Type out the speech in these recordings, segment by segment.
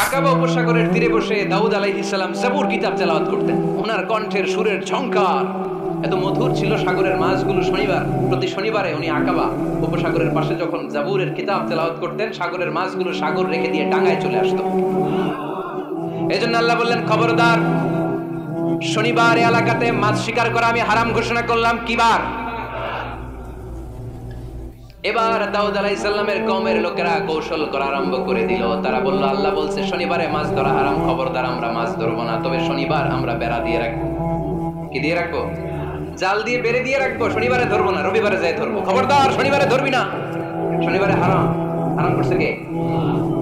আকাবা উপসাগরের তীরে বসে দাউদ আলাইহিস সালাম জাবুর কিতাব তেলাওয়াত করতেন। ওনার কণ্ঠের সুরের ঝংকার এত মধুর ছিল, সাগরের মাছগুলো প্রতি শনিবারে উনি আকাবা উপসাগরের পাশে যখন জাবুরের কিতাব তেলাওয়াত করতেন, সাগরের মাছগুলো সাগর রেখে দিয়ে ডাঙায় চলে আসতো। এজন্য আল্লাহ বললেন, খবরদার, শনিবার এলাকাতে মাছ শিকার করা আমি হারাম ঘোষণা করলাম। কিবার? এবার দাউদ আলাইহিস সালামের কওমের লোকেরা কৌশল করা আরম্ভ করে দিল। তারা বলল, আল্লাহ বলছে শনিবারে মাছ ধরা হারাম, খবরদার আমরা মাছ ধরবো না, তবে শনিবার আমরা বেড়া দিয়ে রাখবো। কি দিয়ে রাখবো? জাল দিয়ে বেড়ে দিয়ে রাখবো। শনিবারে ধরবো না, রবিবারে যাই ধরবো। খবরদার, শনিবারে ধরবি না, শনিবারে হারাম। হারাম করছে কে?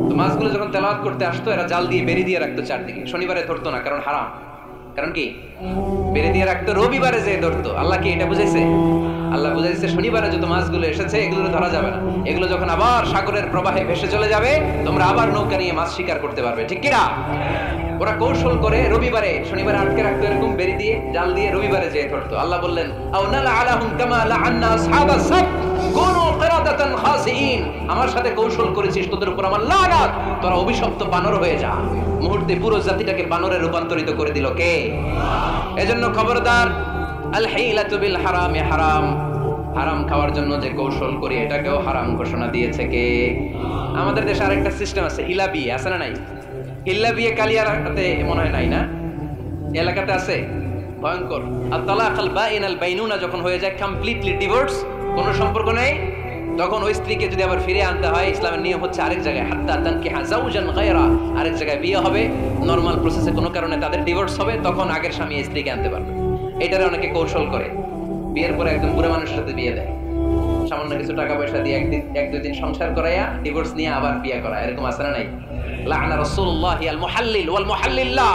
তো মাছগুলো যখন তেলাওয়াত করতে আসতো, এরা জাল দিয়ে বেড়ে দিয়ে রাখতো চারদিকে, শনিবারে ধরতো না, কারণ হারাম। কারণ কি? বেড়ে দিয়ে রাখতো, রবিবারে যে ধরতো। আল্লাহ কি এটা বুঝাইছে? আল্লাহ বুঝাইছে শনিবারে যত মাছগুলো এসেছে এগুলো ধরা যাবে না, এগুলো যখন আবার সাগরের প্রবাহে ভেসে চলে যাবে, তোমরা আবার নৌকা নিয়ে মাছ শিকার করতে পারবে। ঠিক কিনা? ওরা কৌশল করে রবিবারে, শনিবারে আটকে রাখতো, এরকম বেড়ে দিয়ে জাল দিয়ে রবিবারে যেয়ে ধরতো। আল্লাহ বললেন, আও নালা আলাহুম কামা লাআন্না আসহাবাস সাব কুনু কিরাদাতান খাসিইন। আমার সাথে কৌশল করেছিস, তোদের উপর আমার লাগাত, তোরা অভিশপ্ত বানর হয়ে যা। মুহূর্তে পুরো জাতিটাকে বানরে রূপান্তরিত করে দিল কে? এজন্য খবরদার, আল হিলাতু বিল হারামি হারাম। হারাম খাওয়ার জন্য যে কৌশল করি এটাকেও হারাম ঘোষণা দিয়েছে কে? আমাদের দেশে আরেকটা সিস্টেম আছে, হিলা বিয়ে আছে না নাই? হিল্লা বিয়ে কালিয়ারাতে মনে হয় নাই না? এলাকাতে আছে, ভয়ঙ্কর। আর তালাক আল বাইন আল বাইনুনা যখন হয়ে যায়, কমপ্লিটলি ডিভোর্স, কোনো সম্পর্ক নেই, তখন ওই স্ত্রীকে যদি আবার ফিরে আনতে হয়, ইসলামের নিয়ম হচ্ছে আরেক জায়গায় হাত্তা তানকিহা যাওজান গায়রা, আরেক জায়গায় বিয়ে হবে, নরমাল প্রসেসে কোনো কারণে তাদের ডিভোর্স হবে, তখন আগের স্বামী স্ত্রীকে আনতে পারবে। এটারে অনেকে কৌশল করে, বিয়ের পরে একদম বুড়া মানুষের সাথে বিয়ে দেয়, সামান্য কিছু টাকা পয়সা দিয়ে এক দুই দিন সংসার করাইয়া ডিভোর্স নিয়ে আবার বিয়ে করা, এরকম আছে না নাই? লাআনা রাসূলুল্লাহি আল মুহাল্লিল ওয়াল মুহাল্লিল্লাহ।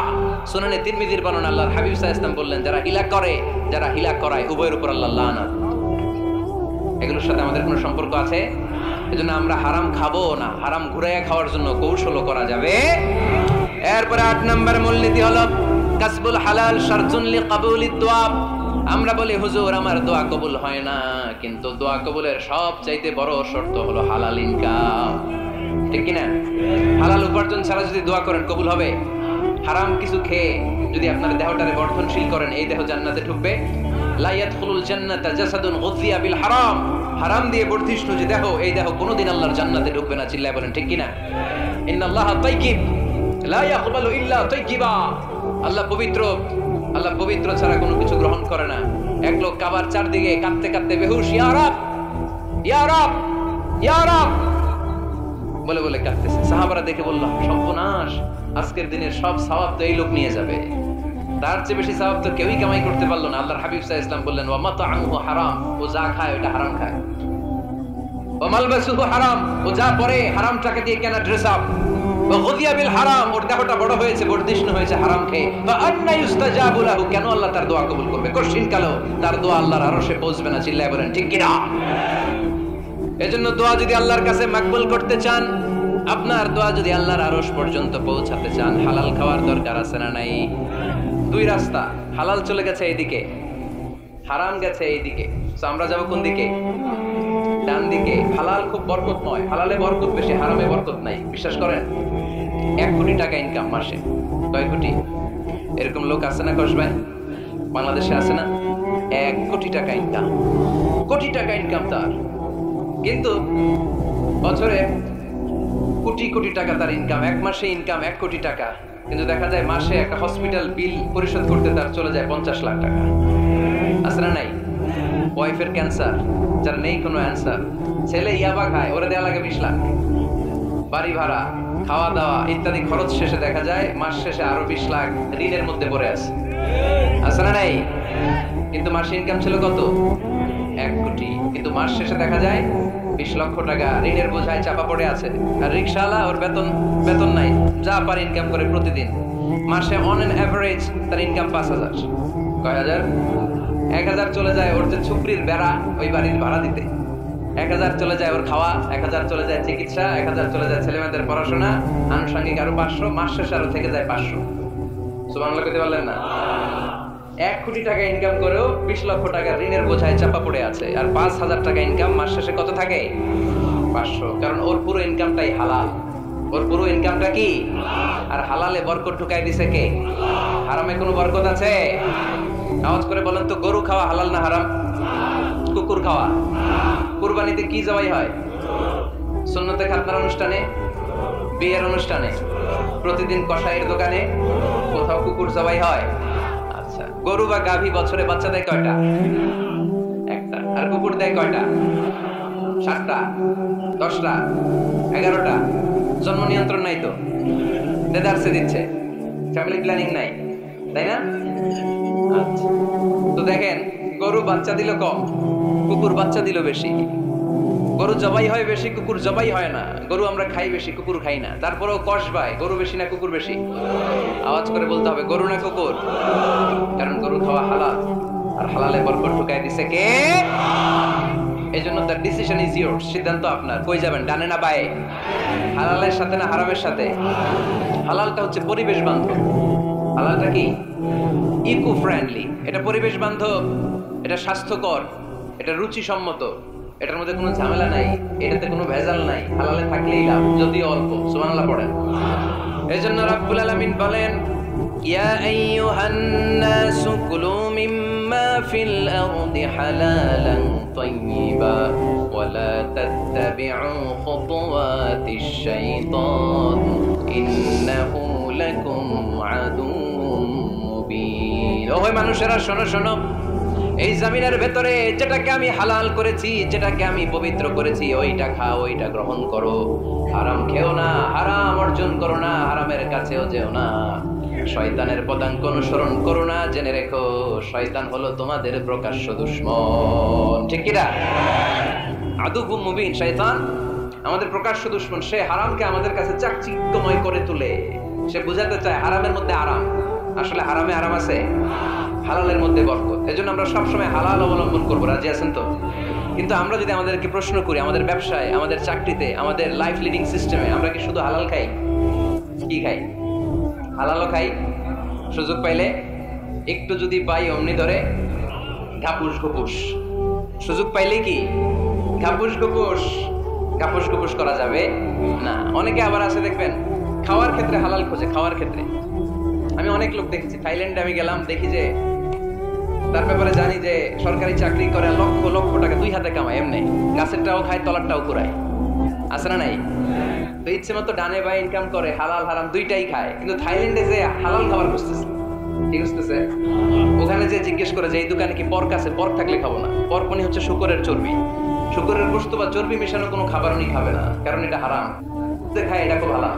সুনানে তিরমিজির বর্ণনা, আল্লাহর হাবিব সাল্লাল্লাহু আলাইহি ওয়াসাল্লাম বললেন, যারা হিলা করে, যারা হিলা করায়, উভয়ের উপর আল্লাহ লানাত। এগুলোর সাথে আমাদের কোনো সম্পর্ক আছে? এজন্য আমরা হারাম খাবো না, হারাম ঘুরাইয়া খাওয়ার জন্য কৌশলও করা যাবে। এরপরে 8 নম্বর মূলনীতি হলো কাসবুল হালাল শারতুন লিকাবুলিদ দুআ। আমরা বলি, হুজুর আমার দোয়া কবুল হয় না, কিন্তু দোয়া কবুলের সবচাইতে বড় শর্ত হলো হালাল ইনকাম। ঠিক কিনা? হালাল উপার্জন ছাড়া যদি দোয়া করেন কবুল হবে? হারাম কিছু খেয়ে যদি আপনার দেহটারে বর্ধনশীল করেন, এই দেহ জান্নাতে ঢুকবে? লা ইয়াদখুলুল জান্নাতা জাসাদুন গুযিয়া বিল হারাম। হারাম দিয়ে বর্ধিষ্ণু যে দেহ, এই দেহ কোনোদিন আল্লাহর জান্নাতে ঢুকবে না। চিল্লায় বলেন ঠিক কিনা? ইন্নাল্লাহা তাইয়্যিব লা ইয়াকবালু ইল্লা তাইয়্যিবা। আল্লাহ পবিত্র, আল্লাহ পবিত্র ছাড়া কোনো কিছু গ্রহণ করে না। এক লোক কাবার চারদিকে কাঁদতে কাঁদতে বেহুশ, ইয়া রাব ইয়া রাব ইয়া রাব বলে বলে কাঁদতেছে। সাহাবারা দেখে বলল, সর্বনাশ, আজকের দিনের সব সওয়াব তো এই লোক নিয়ে যাবে, তার চেয়ে বেশি সওয়াব তো কেউই কামাই করতে পারলো না। আল্লাহর হাবিব সাল্লাল্লাহু আলাইহি ওয়াসাল্লাম বললেন, ওয়া মাতআমুহু হারাম, ও যা খায় ওটা হারাম খায়। ওয়া মালবাসুহু হারাম, ও যা পরে হারাম টাকা দিয়ে কেনা ড্রেস আপ। ওয়া গুযিয়া বিল হারাম, ওর দেহটা বড় হয়েছে, বর্ধিষ্ণু হয়েছে হারাম খেয়ে। ওয়া আন্না ইউস্তাজাবু লাহু, কেন আল্লাহ তার দোয়া কবুল করবে? কঠিন কালো তার দোয়া আল্লাহর আরশে পৌঁছবে না। চিল্লায় বলেন ঠিক কিনা? এজন্য দোয়া যদি আল্লাহর কাছে মাকবুল করতে চান, আপনার দোয়া যদি আল্লাহর আরশ পর্যন্ত পৌঁছাতে চান, হালাল খাওয়ার দরকার আছে না নাই? দুই রাস্তা, হালাল চলে গেছে এইদিকে, হারাম গেছে এইদিকে, তো আমরা যাব কোন দিকে? ডান দিকে। হালাল খুব বরকতময়, হালালে বরকত বেশি, হারামে বরকত নাই। বিশ্বাস করেন? 1 কোটি টাকা ইনকাম মাসে। কয় কোটি? এরকম লোক আছে না কস ভাই? বাংলাদেশে আছে না? 1 কোটি টাকা ইনকাম, কোটি টাকা ইনকাম তার, কিন্তু বছরে কোটি কোটি টাকা তার ইনকাম। 1 মাসে ইনকাম 1 কোটি টাকা, কিন্তু দেখা যায় মাসে একটা হসপিটাল বিল পরিশোধ করতে তার চলে যায় 50 লাখ টাকা। আছে না নাই? ওয়াইফের ক্যান্সার, যার নেই কোনো অ্যান্সার, ছেলে ইয়াবা খায়, ওরে দেয়া লাগে 20 লাখ। বাড়ি ভাড়া, খাওয়া দাওয়া ইত্যাদি খরচ শেষে দেখা যায় মাস শেষে আরো 20 লাখ ঋণের মধ্যে পড়ে আছে। আছে না নাই? কিন্তু মাসে ইনকাম ছিল কত? 1 কোটি, কিন্তু মাস শেষে দেখা যায় 20 লক্ষ টাকা ঋণের বোঝায় চাপা পড়ে আছে। আর রিকশাওয়ালা, ওর বেতন নাই, যা পারে ইনকাম করে প্রতিদিন। মাসে অন এন এভারেজ তার ইনকাম 5000। কয় হাজার? 1000 চলে যায় ওর যে ছুপড়ির বেড়া, ওই বাড়ির ভাড়া দিতে। 1000 চলে যায় ওর খাওয়া, 1000 চলে যায় চিকিৎসা, 1000 চলে যায় ছেলেমেয়েদের পড়াশোনা, আনুষঙ্গিক আরো 500, মাস শেষে আরো থেকে যায় 500। সুবহানাল্লাহ কইতে পারলেন না? 1 কোটি টাকা ইনকাম করেও 20 লক্ষ টাকা ঋণের বোঝায় চাপা পড়ে আছে। আর 5000 টাকা ইনকাম, মাস শেষে কত থাকে? 500। কারণ ওর পুরো ইনকামটাই হালাল। ওর পুরো ইনকামটা কি? আর হালালে বরকত ঢুকাই দিছে কে? হারামে কোনো বরকত আছে? আওয়াজ করে বলেন তো, গরু খাওয়া হালাল না হারাম? কুকুর খাওয়া? কুরবানিতে কি জবাই হয়? সুন্নতে খাতনার অনুষ্ঠানে, বিয়ের অনুষ্ঠানে, প্রতিদিন কসাইয়ের দোকানে, কোথাও কুকুর জবাই হয়? আচ্ছা, গরু বা গাভী বছরে বাচ্চা দেয় কয়টা? একটা। আর কুকুর দেয় কয়টা? 7টা, 10টা, 11টা। জন্ম নিয়ন্ত্রণ নাই তো, দেদারসে দিচ্ছে, ফ্যামিলি প্ল্যানিং নাই, তাই না? আচ্ছা, তো দেখেন, গরু বাচ্চা দিল কম, কুকুর বাচ্চা দিল বেশি। গরু জবাই হয় বেশি, কুকুর জবাই হয় না। গরু আমরা খাই বেশি, কুকুর খাই না। তারপরেও কসবায়, গরু বেশি না কুকুর বেশি? আওয়াজ করে বলতে হবে, গরু না কুকুর? কারণ গরু খাওয়া হালাল, আর হালালে বরকত ঢুকাই দিছে কে? এই জন্য তার ডিসিশন ইজ ইয়োরস, সিদ্ধান্ত আপনার। কই যাবেন, ডানে না বায়ে? হালালের সাথে না হারামের সাথে? হালালটা হচ্ছে পরিবেশ বান্ধব। হালালটা কি? Eco friendly. এটা পরিবেশ বান্ধব, এটা স্বাস্থ্যকর, এটা রুচিসম্মত, এটার মধ্যে কোনো ঝামেলা নাই, এটাতে কোনো ভেজাল নাই। হালালে থাকলেই লাভ, যদিও অল্প। সুবহানাল্লাহ পড়েন। এই জন্য রাব্বুল আলামিন বলেন, ইয়া আইয়ুহান নাসু কুলু মিম্মা ফিল আরদি হালালান তাইয়্যিবা ওয়া লা তাত্তাবি'উ খুতুওয়াতিশ শাইতান ইন্নাহু লাকুম আদুউম মুবিন। ওহে মানুষেরা, শোনো শোনো, এই জমিনের ভেতরে যেটাকে আমি হালাল করেছি, যেটাকে আমি পবিত্র করেছি, ওইটা খাও, ওইটা গ্রহণ করো। হারাম খেও না, হারাম অর্জন করো না, হারামের কাছেও যেও না। শয়তানের পদাঙ্ক অনুসরণ করো না। জেনে রেখো, শয়তান হলো তোমাদের প্রকাশ্য দুশমন। ঠিক কি না? আদুউম মুবিন। শয়তান আমাদের প্রকাশ্য দুশমন। সে হারামকে আমাদের কাছে চাকচিক্যময় করে তোলে। সে বুঝাতে চায় হারামের মধ্যে আরাম। আসলে হারামে আরাম আছে, হালালের মধ্যে বরকত। এজন্য আমরা সবসময় হালাল অবলম্বন করবো। রাজি আছেন তো? কিন্তু আমরা যদি আমাদেরকে প্রশ্ন করি, আমাদের ব্যবসায়, আমাদের চাকরিতে, আমাদের লাইফ লিডিং সিস্টেমে আমরা কি শুধু হালাল খাই? কি খাই? হালালও খাই, সুযোগ পাইলে একটু যদি পাই অমনি ধরে ঘাপুস ঘুপুস। সুযোগ পাইলে কি ঘাপুস ঘুপুস? ঘাপুস ঘুপুস করা যাবে না। অনেকে আবার আছে দেখবেন, খাওয়ার ক্ষেত্রে হালাল খোঁজে। খাওয়ার ক্ষেত্রে আমি অনেক লোক দেখেছি। থাইল্যান্ডে আমি গেলাম, দেখি যে তার ব্যাপারে জানি যে সরকারি চাকরি করে লক্ষ লক্ষ টাকা 2 হাতে কামায়। এমনি গাছেরটাও খায়, তলারটাও কুড়ায়। আছে না নাই? তো ইচ্ছে মতো ডানে বাই ইনকাম করে, হালাল হারাম দুইটাই খায়। কিন্তু থাইল্যান্ডে যে হালাল খাবার খুঁজতেছে, কি খুঁজতেছে? ওখানে যে জিজ্ঞেস করে যে এই দোকানে কি পর্ক আছে? পর্ক থাকলে খাবো না। পর্ক মানে হচ্ছে শুকরের চর্বি। শুকরের গোশত বা চর্বি মেশানো কোনো খাবার উনি খাবে না, কারণ এটা হারাম। খায়, এটা খুব হালাল।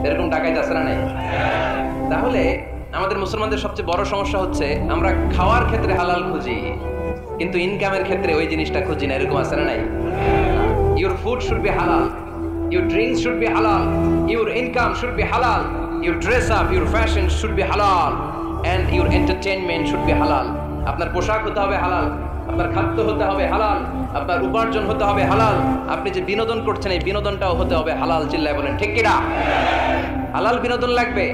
এরকম টাকাইতে আছে না নাই? তাহলে আমাদের মুসলমানদের সবচেয়ে বড় সমস্যা হচ্ছে আমরা খাওয়ার ক্ষেত্রে হালাল খুঁজি, কিন্তু ইনকামের ক্ষেত্রে ওই জিনিসটা খুঁজি না। এরকম আছে না নাই? Your food should be halal, your drinks should be halal, your income should be halal, your dress up, your fashion should be halal, and your entertainment should be halal. আপনার পোশাক হতে হবে হালাল, আপনার খাদ্য হতে হবে হালাল, আপনার উপার্জন হতে হবে হালাল, আপনি যে বিনোদন করছেন এই বিনোদনটাও হতে হবে হালাল। চিল্লায় বলেন ঠিক কি না? হালাল বিনোদন লাগবে,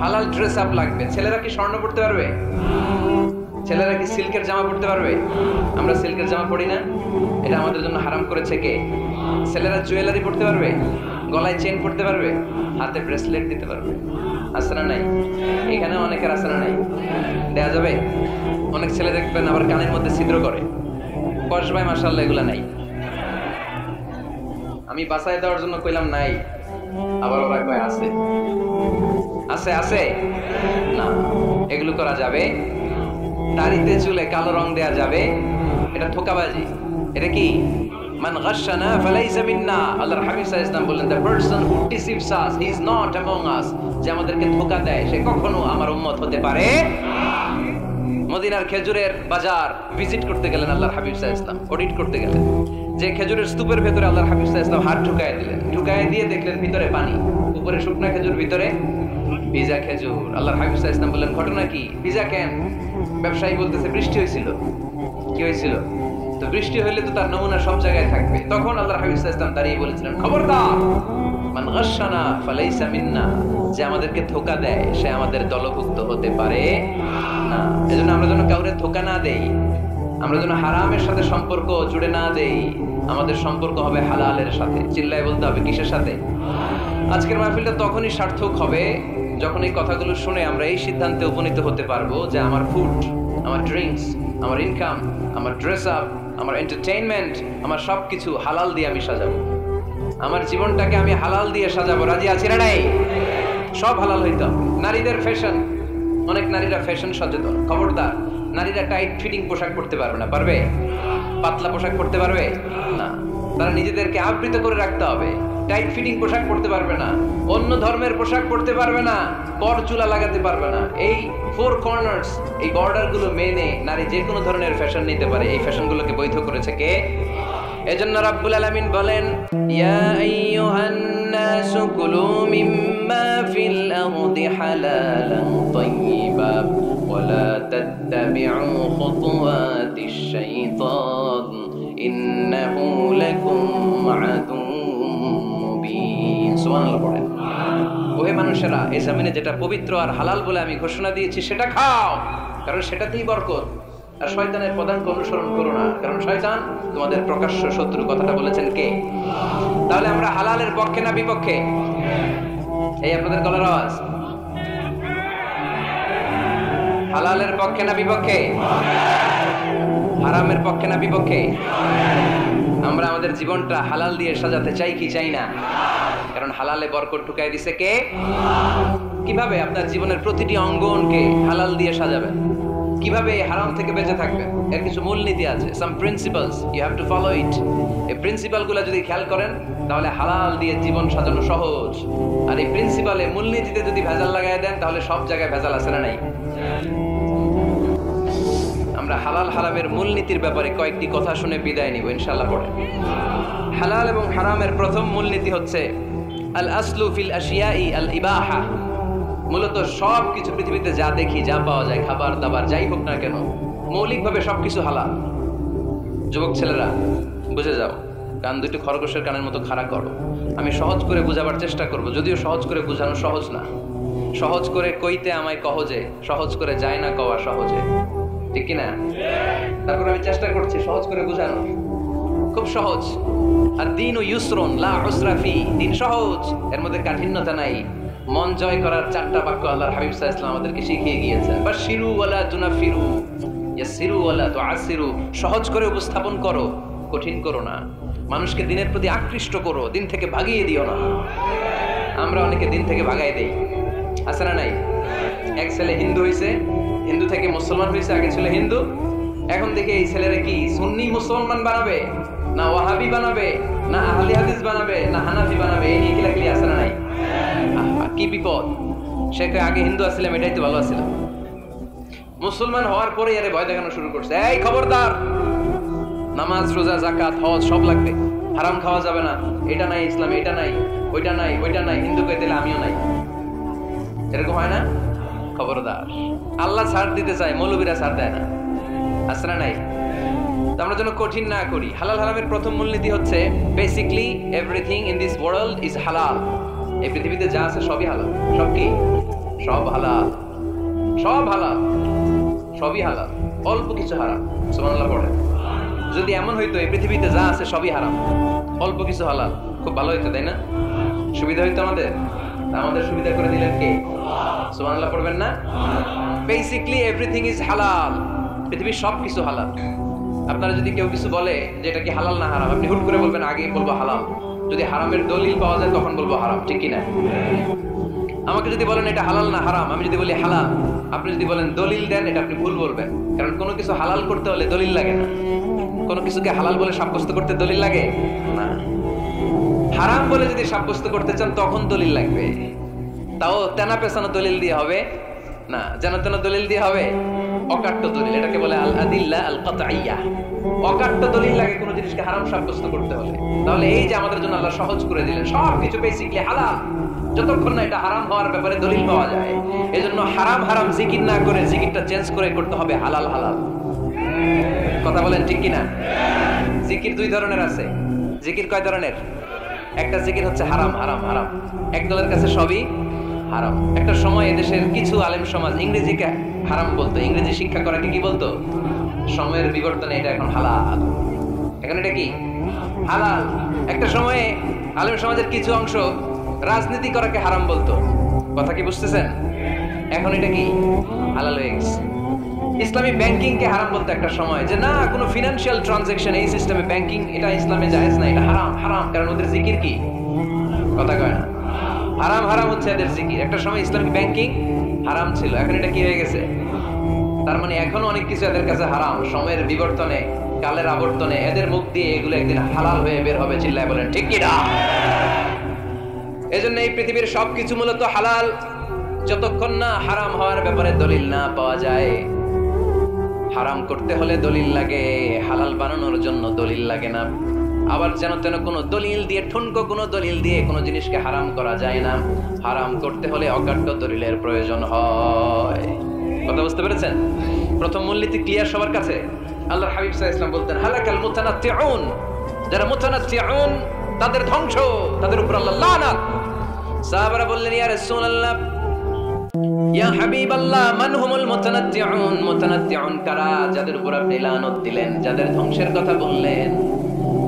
হালাল ড্রেস আপ লাগবে। ছেলেরা কি স্বর্ণ পড়তে পারবে? ছেলেরা কি সিল্কের জামা পড়তে পারবে? আমরা সিল্কের জামা পরি না, এটা আমাদের জন্য হারাম করেছে কে? ছেলেরা জুয়েলারি পড়তে পারবে? গলায় চেন পড়তে পারবে? হাতে ব্রেসলেট দিতে পারবে? আছে না নাই? এখানে অনেকের আছে না নাই? দেয়া যাবে? অনেক ছেলে দেখবেন আবার কানের মধ্যে ছিদ্র করে। কসবাই মাশাআল্লাহ এগুলা নাই। আমি বাঁচায় দেওয়ার জন্য কইলাম নাই, আবার ওরা কয় আছে। আছে আছে না, এগুলো করা যাবে? দাড়িতে চুলে কালো রং দেয়া যাবে? এটা ধোঁকাবাজি। এটা কি? মান গাশশানা ফালাইসা মিন্না। আল্লাহর হাবিব সাল্লাল্লাহু আলাইহি ওয়াসাল্লাম বললেন, the person who deceives us he is not among us। যে আমাদেরকে ধোঁকা দেয় সে কখনো আমার উম্মত হতে পারে না। মদিনার খেজুরের বাজার ভিজিট করতে গেলেন আল্লাহর হাবিব সাল্লাল্লাহু আলাইহি ওয়াসাল্লাম, অডিট করতে গেলেন। যে খেজুরের স্তূপের ভেতরে আল্লাহর হাবিব সাল্লাল্লাহু আলাইহি ওয়াসাল্লাম হাত ঢুকায় দিলেন, ঢুকায় দিয়ে দেখলেন ভিতরে পানি, উপরে শুকনা খেজুর, ভিতরে ভিজা খেজুর। আল্লাহর হাবিব সাল্লাল্লাহু আলাইহি ওয়াসাল্লাম বললেন, ঘটনা কি? ভিজা কেন? ব্যবসায়ী বলতেছে বৃষ্টি হয়েছিল। কি হয়েছিল? তো বৃষ্টি হইলে তো তার নমুনা সব জায়গায় থাকবে। তখন আল্লাহর হাবিব সাল্লাল্লাহু আলাইহি ওয়াসাল্লাম দাঁড়িয়ে বলেছিলেন, খবরদার, মান গাশশানা ফালাইসা মিন্না। যে আমাদেরকে ধোঁকা দেয় সে আমাদের দলভুক্ত হতে পারে না। এজন্য আমরা যেন কাউরে ধোঁকা না দেই, আমরা যেন হারামের সাথে সম্পর্ক জুড়ে না দেই। আমাদের সম্পর্ক হবে হালালের সাথে। চিল্লায় বলতে হবে কিসের সাথে? আজকের মাহফিলটা তখনই সার্থক হবে যখন এই কথাগুলো শুনে আমরা এই সিদ্ধান্তে উপনীত হতে পারবো যে আমার ফুড, আমার ড্রিঙ্কস, আমার ইনকাম, আমার ড্রেস আপ, আমার এন্টারটেইনমেন্ট, আমার সবকিছু হালাল দিয়ে আমি সাজাবো। আমার জীবনটাকে আমি হালাল দিয়ে সাজাবো। রাজি আছি না নাই? সব হালাল হইতো। নারীদের ফ্যাশন, অনেক নারীরা ফ্যাশন সচেতন। খবরদার, নারীরা টাইট ফিটিং পোশাক পরতে পারবে না। পারবে? পাতলা পোশাক পরতে পারবে না। তারা নিজেদেরকে আবৃত করে রাখতে হবে। টাইট ফিটিং পোশাক পরতে পারবে না, অন্য ধর্মের পোশাক পরতে পারবে না, পর চুলা লাগাতে পারবে না। এই ফোর কর্নার্স, এই বর্ডার গুলো মেনে নারী যে কোনো ধরনের ফ্যাশন নিতে পারে। এই ফ্যাশনগুলোকে বৈধ করেছে কে? এজন্য রাব্বুল আলামিন বলেন, ইয়া আইয়ুহান নাসু কুলু মিম্মা ফিল আরদি হালালান তাইয়্যিবা ওয়া লা তাত্তাবিউ খুতুওয়াতিশ শাইতান ইন্নাহু লাকুম আদুউম মুবিন। সুবহানাল্লাহ পড়েন। ওহে মানুষেরা, এই জমিনে যেটা পবিত্র আর হালাল বলে আমি ঘোষণা দিয়েছি সেটা খাও, কারণ সেটাতেই বরকত। আর শয়তানের পদাঙ্ক অনুসরণ করো না, কারণ শয়তান তোমাদের প্রকাশ্য শত্রু। কথাটা বলেছেন কে? তাহলে আমরা হালালের পক্ষে না বিপক্ষে? এই আপনাদের গলার আওয়াজ। হালালের পক্ষে না বিপক্ষে? হারামের পক্ষে না বিপক্ষে? আমরা আমাদের জীবনটা হালাল দিয়ে সাজাতে চাই কি চাই না? কারণ হালালে বরকত ঢুকাই দিছে কে? কিভাবে আপনার জীবনের প্রতিটি অঙ্গনকে হালাল দিয়ে সাজাবেন? কিভাবে হারাম থেকে বেঁচে থাকবেন? এর কিছু মূলনীতি আছে, some principles, you have to follow it. এই প্রিন্সিপালগুলো যদি খেয়াল করেন তাহলে হালাল দিয়ে জীবন সাজানো সহজ। আর এই প্রিন্সিপালে, মূলনীতিতে যদি ভেজাল লাগাই দেন তাহলে সব জায়গায় ভেজাল আছে না নাই? আমরা হালাল হারামের মূলনীতির ব্যাপারে কয়েকটি কথা শুনে বিদায় নিব ইনশাআল্লাহ। পড়ে হালাল এবং হারামের প্রথম মূলনীতি হচ্ছে আল আসলু ফিল আশিয়াই আল ইবাহা। মূলত সব কিছু পৃথিবীতে যা দেখি, যা পাওয়া যায়, খাবার দাবার যাই হোক না কেন, মৌলিকভাবে সবকিছু হালাল। যুবক ছেলেরা বুঝে যাও, কান দুটো খরগোশের কানের মতো খাড়া করো। আমি সহজ করে বোঝাবার চেষ্টা করব, যদিও সহজ করে বোঝানো সহজ না। সহজ করে কইতে আমায় কহজে, সহজ করে যায় না কওয়া সহজে, ঠিক কিনা? তারপর আমি চেষ্টা করছি সহজ করে বোঝানো। খুব সহজ। আর দিন ও ইউসরুন লা উসরা ফি, দিন সহজ, এর মধ্যে কাঠিন্যতা নাই। মন জয় করার 4টা বাক্য আল্লাহর হাবিব সাল্লাল্লাহু আলাইহি ওয়াসাল্লাম আমাদেরকে শিখিয়ে গিয়েছেন। বাশিরু ওয়ালা তুনাফিরু, ইয়াসিরু ওয়ালা তুআসিরু। সহজ করে উপস্থাপন করো, কঠিন করো না। মানুষকে দিনের প্রতি আকৃষ্ট করো, দিন থেকে ভাগিয়ে দিও না। আমরা অনেকে দিন থেকে ভাগাই দেই, আছে না নাই? এক ছেলে হিন্দু হইছে, হিন্দু থেকে মুসলমান হইছে। আগে ছিল হিন্দু, এখন দেখে এই ছেলেরা কি সুন্নি মুসলমান বানাবে, না ওয়াহাবি বানাবে, না আহলে হাদিস বানাবে, না হানাফি বানাবে, এই নিয়ে কিলাকিলি, আছে না নাই? কি বিপদ! সে আগে হিন্দু আসছিলাম, এটাই তো ভালো আসছিলাম। মুসলমান হওয়ার পরে আরে ভয় দেখানো শুরু করছে, এই খবরদার, নামাজ রোজা যাকাত হজ সব লাগবে, হারাম খাওয়া যাবে না, এটা নাই ইসলাম, এটা নাই, ওইটা নাই, ওইটা নাই, হিন্দুকে দিলে আমিও নাই। এরকম হয় না? খবরদার। আল্লাহ ছাড় দিতে চায়, মৌলবীরা ছাড় দেয় না, আছে না নাই? তো আমরা যেন কঠিন না করি। হালাল হারামের প্রথম মূলনীতি হচ্ছে basically everything in this world is হালাল। এই পৃথিবীতে যা আছে সবই হালাল। সব কি? সব হালাল, সব হালাল, সবই হালাল, অল্প কিছু হারাম। সুবহানাল্লাহ পড়ে। যদি এমন হইতো এই পৃথিবীতে যা আছে সবই হারাম, অল্প কিছু হালাল, খুব ভালো হইতো, তাই না? সুবিধা হইতো আমাদের। আমাদের সুবিধা করে দিলেন কে? সুবহানাল্লাহ পড়বেন না? বেসিকলি এভরিথিং ইজ হালাল। পৃথিবীর সব কিছু হালাল। আপনারা যদি কেউ কিছু বলে যে এটা কি হালাল না হারাম, আপনি হুট করে বলবেন আগেই বলবো হালাল। যদি হারামের দলিল পাওয়া যায় তখন বলবো হারাম, ঠিক কিনা? আমাকে যদি বলেন এটা হালাল না হারাম, আমি যদি বলি হালাল, আপনি যদি বলেন দলিল দেন, এটা আপনি ভুল বলবেন। কারণ কোনো কিছু হালাল করতে হলে দলিল লাগে না। কোনো কিছুকে হালাল বলে সাব্যস্ত করতে দলিল লাগে না। হারাম বলে যদি সাব্যস্ত করতে চান তখন দলিল লাগবে, তাও তেনা পেছানো দলিল দিয়ে হবে না, যেন তেন দলিল দিয়ে হবে, অকাট্য দলিল। এটাকে বলে আল আদিল্লা আল কাতঈয়া। অকাট্য দলিল লাগে কোনো জিনিসকে হারাম সাব্যস্ত করতে হলে। তাহলে এই যে আমাদের জন্য আল্লাহ সহজ করে দিলেন, সবকিছু বেসিকলি হালাল, যতক্ষণ না এটা হারাম হওয়ার ব্যাপারে দলিল পাওয়া যায়। এজন্য হারাম হারাম জিকির না করে জিকিরটা চেঞ্জ করে করতে হবে হালাল হালাল। কথা বলেন ঠিক কিনা? জিকির দুই ধরনের আছে। জিকির কয় ধরনের? একটা জিকির হচ্ছে হারাম হারাম হারাম, এক দলের কাছে সবই হারাম। একটা সময় এদেশের কিছু আলেম সমাজ ইংরেজিকে হারাম বলতো, ইংরেজি শিক্ষা করাকে কি বলতো? সময়ের বিবর্তনে এটা এখন হালাল। এখন এটা কি? হালাল। একটা সময়ে আলেম সমাজের কিছু অংশ রাজনীতি করাকে হারাম বলতো, কথা কি বুঝতেছেন? এখন এটা কি হালাল হয়ে গেছে। ইসলামী ব্যাংকিং কে হারাম বলতো একটা সময়, যে না কোনো ফিনান্সিয়াল ট্রানজাকশন এই সিস্টেমে ব্যাংকিং এটা ইসলামে জায়েজ না, এটা হারাম হারাম, কারণ ওদের জিকির কি, কথা কয় না, হারাম হারাম হচ্ছে এদের জিকির। একটা সময় ইসলামিক ব্যাংকিং হারাম ছিল, এখন এটা কি হয়ে গেছে? তার মানে এখনো অনেক কিছু এদের কাছে হারাম। সময়ের বিবর্তনে, কালের আবর্তনে এদের মুখ দিয়ে এগুলো একদিন হালাল হয়ে বের হবে, চিল্লায় বলেন ঠিক কি না? এজন্য এই পৃথিবীর সবকিছু মূলত হালাল, যতক্ষণ না হারাম হওয়ার ব্যাপারে দলিল না পাওয়া যায়। হারাম করতে হলে দলিল লাগে, হালাল বানানোর জন্য দলিল লাগে না। আবার যেন তেন কোনো দলিল দিয়ে, ঠুনকো কোনো দলিল দিয়ে কোনো জিনিসকে হারাম করা যায় না। হারাম করতে হলে অকাট্য দলিলের প্রয়োজন হয়। কথা বুঝতে পেরেছেন? প্রথম মূলনীতি ক্লিয়ার সবার কাছে? আল্লাহর হাবিব সাল্লাল্লাহু আলাইহি ওয়াসাল্লাম বলতেন, হালাকাল মুতানাত্তিউন, যারা মুতানাত্তিউন তাদের ধ্বংস, তাদের উপর আল্লাহ লানাত। সাহাবারা বললেন, ইয়া রাসূলুল্লাহ, ইয়া হাবিবাল্লাহ, মান হুমুল মুতানাত্তিউন? মুতানাত্তিউন কারা, যাদের উপর আপনি লানত দিলেন, যাদের ধ্বংসের কথা বললেন?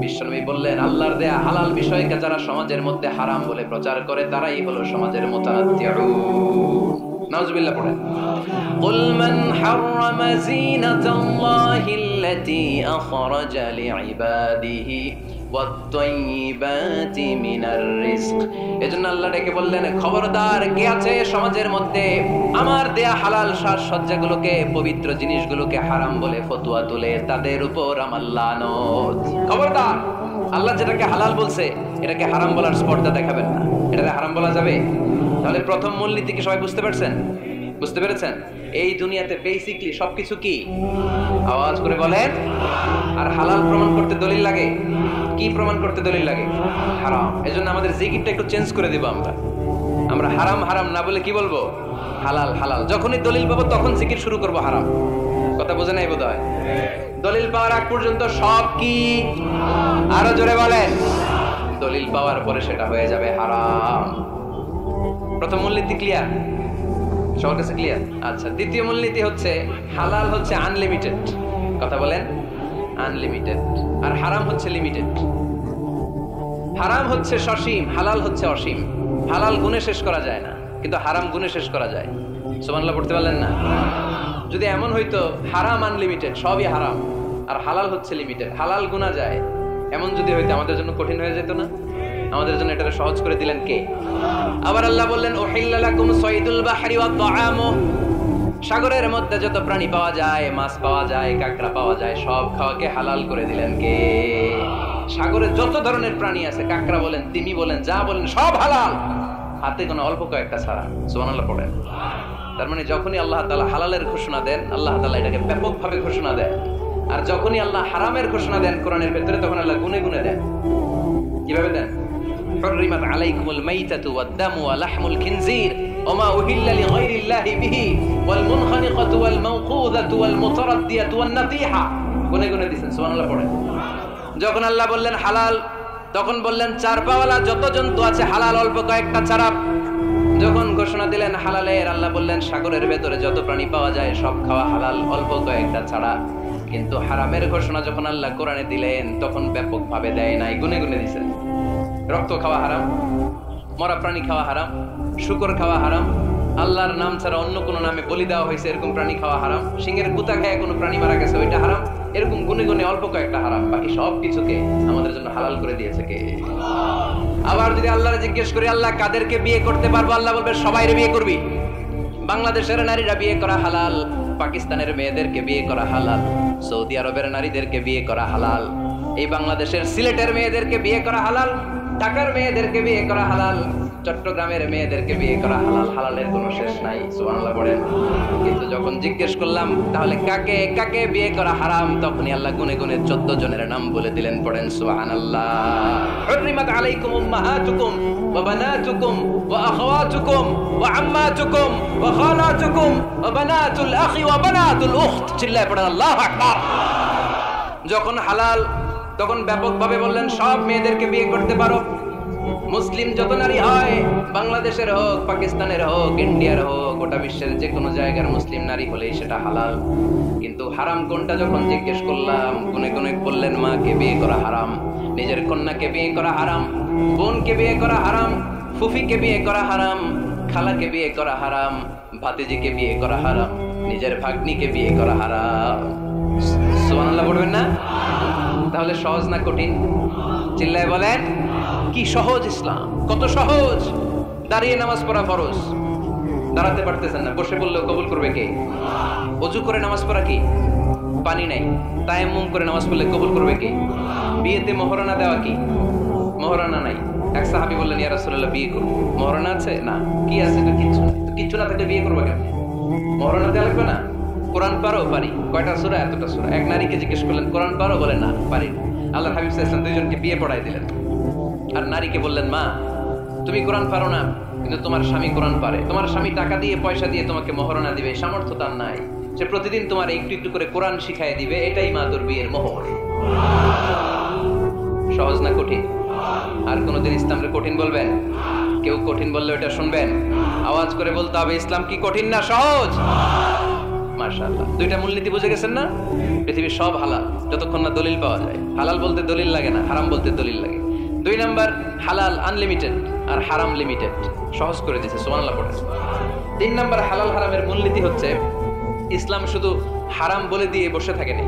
বিশ্বনবী বললেন, আল্লাহর দেয়া হালাল বিষয়কে যারা সমাজের মধ্যে হারাম বলে প্রচার করে, তারাই হলো সমাজের মুতানাত্তিউন। নাউযুবিল্লাহ পড়েন। কুল মান হারামা যিনাতাল্লাহিল্লাতী আখরাজা লিইবাদিহি ওয়াত-তাইয়্যিবাতি মিনার রিজক। এজন্য আল্লাহ ডেকে বললেন, খবরদার, কে আছে সমাজের মধ্যে আমার দেয়া হালাল সাজসজ্জাগুলোকে, পবিত্র জিনিসগুলোকে হারাম বলে ফতোয়া তুলে, তাদের উপর আমার লানত। খবরদার, আল্লাহ যেটাকে হালাল বলছে এটাকে হারাম বলার স্পর্ধা দেখাবেন না। এটাকে হারাম বলা যাবে? তাহলে প্রথম মূলনীতি কি সবাই বুঝতে পারছেন? বুঝতে পেরেছেন? এই দুনিয়াতে বেসিকলি সবকিছু কি, আওয়াজ করে বলেন। আর হালাল প্রমাণ করতে দলিল লাগে। কি প্রমাণ করতে দলিল লাগে? হারাম। এজন্য আমাদের জিকিরটা একটু চেঞ্জ করে দিব। আমরা হারাম হারাম না বলে কি বলবো? হালাল হালাল। যখনই দলিল পাবো তখন জিকির শুরু করব হারাম। কথা বোঝে নাই বোধহয়? দলিল পাওয়ার আগ পর্যন্ত সব কি, আরো জোরে বলেন। দলিল পাওয়ার পরে সেটা হয়ে যাবে হারাম। প্রথম মূলনীতি ক্লিয়ার? সবার কাছে ক্লিয়ার? আচ্ছা, দ্বিতীয় মূলনীতি হচ্ছে, হালাল হচ্ছে আনলিমিটেড। কথা বলেন, আনলিমিটেড। আর হারাম হচ্ছে লিমিটেড। হারাম হচ্ছে সসীম, হালাল হচ্ছে অসীম। হালাল গুণে শেষ করা যায় না, কিন্তু হারাম গুণে শেষ করা যায়। সুবহানাল্লাহ পড়তে পারলেন না? যদি এমন হইতো হারাম আনলিমিটেড, সবই হারাম, আর হালাল হচ্ছে লিমিটেড, হালাল গুণা যায়, এমন যদি হইতো আমাদের জন্য কঠিন হয়ে যেত না? আমাদের জন্য এটা সহজ করে দিলেন কে? আবার আল্লাহ বললেন, উহিল্লা লাকুম সাইদুল বাহরি ওয়া তাআমু, সাগরের মধ্যে যত প্রাণী পাওয়া যায়, মাছ পাওয়া যায়, কাঁকড়া পাওয়া যায়, সব খাওয়াকে হালাল করে দিলেন কে? সাগরে যত ধরনের প্রাণী আছে, কাঁকড়া বলেন, তিমি বলেন, যা বলেন, সব হালাল, হাতে কোনো অল্প কয়েকটা ছাড়া। সুবহানাল্লাহ পড়েন। তার মানে যখনই আল্লাহ তাআলা হালালের ঘোষণা দেন, আল্লাহ তাআলা এটাকে ব্যাপকভাবে ঘোষণা দেন। আর যখনই আল্লাহ হারামের ঘোষণা দেন কোরআনের ভেতরে, তখন আল্লাহ গুনে গুনে দেন। কিভাবে দেন? حرمت عليكم الميتة والدم ولحم الخنزير وما أهل لغير الله به والمنخنقة والموقوذة والمتردية والنطيحة। গুনে গুনে দিয়েছেন। সুবহানাল্লাহ পড়েন। যখন আল্লাহ বললেন হালাল, তখন বললেন চার পাওয়ালা যত জন্তু আছে হালাল, অল্প কয়েকটা ছাড়া। যখন ঘোষণা দিলেন হালালের, আল্লাহ বললেন সাগরের ভেতরে যত প্রাণী পাওয়া যায় সব খাওয়া হালাল, অল্প কয়েকটা ছাড়া। কিন্তু হারামের ঘোষণা যখন আল্লাহ কোরআনে দিলেন, তখন ব্যাপকভাবে দেয় নাই, গুনে গুনে দিয়েছেন। রক্ত খাওয়া হারাম, মরা প্রাণী খাওয়া হারাম, শূকর খাওয়া হারাম, আল্লাহর নাম ছাড়া অন্য কোনো নামে বলি দেওয়া হয়েছে এরকম প্রাণী খাওয়া হারাম, সিংহের গুতা খায় কোনো প্রাণী মারা গেছে ওইটা হারাম। এরকম গুনে গুনে অল্প কয়েকটা হারাম, বাকি সব কিছুকে আমাদের জন্য হালাল করে দিয়েছে কে? আবার যদি আল্লাহরে জিজ্ঞেস করি, আল্লাহ কাদেরকে বিয়ে করতে পারবো? আল্লাহ বলবে সবাইরে বিয়ে করবি। বাংলাদেশের নারীরা বিয়ে করা হালাল, পাকিস্তানের মেয়েদেরকে বিয়ে করা হালাল, সৌদি আরবের নারীদেরকে বিয়ে করা হালাল, এই বাংলাদেশের সিলেটের মেয়েদেরকে বিয়ে করা হালাল, ঢাকার মেয়েদেরকে বিয়ে করা হালাল, চট্টগ্রামের মেয়েদেরকে বিয়ে করা হালাল। হালালের কোনো শেষ নাই। সুবহানাল্লাহ পড়েন। কিন্তু যখন জিজ্ঞেস করলাম তাহলে কাকে কাকে বিয়ে করা হারাম, তখনই আল্লাহ গুনে গুনে 14 জনের নাম বলে দিলেন। পড়েন সুবহানাল্লাহ। হুররিমাত আলাইকুম উম্মাহাতুকুম ওয়া বানাতুকুম ওয়া আখাওয়াতুকুম ওয়া আম্মাতুকুম ওয়া খালাতুকুম ওয়া বানাতুল আখি ওয়া বানাতুল উখত। চিল্লায় পড়েন আল্লাহু আকবার। যখন হালাল, তখন ব্যাপকভাবে বললেন সব মেয়েদেরকে বিয়ে করতে পারো। মুসলিম যত নারী হয়, বাংলাদেশের হোক, পাকিস্তানের হোক, ইন্ডিয়ার হোক, গোটা বিশ্বের যে কোনো জায়গার মুসলিম নারী হলেই সেটা হালাল। কিন্তু হারাম কোনটা যখন জিজ্ঞেস করলাম, গুনে গুনে বললেন মাকে বিয়ে করা হারাম, নিজের কন্যাকে বিয়ে করা হারাম, বোনকে বিয়ে করা হারাম, ফুফিকে বিয়ে করা হারাম, খালাকে বিয়ে করা হারাম, ভাতিজিকে বিয়ে করা হারাম, নিজের ভাগ্নিকে বিয়ে করা হারাম। সুবহানাল্লাহ পড়বেন না? তাহলে সহজ না কঠিন? চিল্লায় বলেন, কি সহজ ইসলাম, কত সহজ। দাঁড়িয়ে নামাজ পড়া ফরজ, দাঁড়াতে পারতেছেন না, বসে বললেও কবুল করবে কে? ওযু করে নামাজ পড়া কি? পানি নাই, তায়াম্মুম করে নামাজ পড়লে কবুল করবে কে? বিয়েতে মহরানা দেওয়া কি? মহরানা নাই। এক সাহাবী বললেন, ইয়া রাসূলুল্লাহ বিয়ে করব, মহরানা আছে? না। কি আছে? তো কিচ্ছু না। তো কিচ্ছু না থাকলে বিয়ে করবে কেন? মহরানা দেওয়া লাগবে না? কোরআন পারো? পারি। কয়টা সূরা? এতটা সূরা। এক নারীকে জিজ্ঞেস করলেন, কোরআন পারো? বলে না, পারি। আল্লাহর হাবিব সাল্লাল্লাহু আলাইহি ওয়াসাল্লাম দুইজনকে বিয়ে পড়াই দিলেন। আর নারীকে বললেন, মা তুমি কোরআন পারো না, কিন্তু তোমার স্বামী কোরআন পারে। তোমার স্বামী টাকা দিয়ে পয়সা দিয়ে তোমাকে মহরানা দিবে, সামর্থ্য তার নাই। সে প্রতিদিন তোমার একটু একটু করে কোরআন শিখাই দিবে। এটাই মা তোর বিয়ের মোহর। সহজ না কঠিন? আর কোনদিন ইসলামকে কঠিন বলবেন? কেউ কঠিন বললে ওটা শুনবেন? আওয়াজ করে বলতে হবে, ইসলাম কি কঠিন না সহজ? মাশাআল্লাহ। দুইটা মূলনীতি বুঝে গেছেন না? পৃথিবীর সব হালাল যতক্ষণ না দলিল পাওয়া যায়। হালাল বলতে দলিল লাগে না, হারাম বলতে দলিল লাগে। 2 নাম্বার, হালাল আনলিমিটেড আর হারাম লিমিটেড। সহজ করে দিয়েছে, সুবহানাল্লাহ পড়ে। 3 নাম্বার, হালাল হারামের মূলনীতি হচ্ছে ইসলাম শুধু হারাম বলে দিয়ে বসে থাকে না।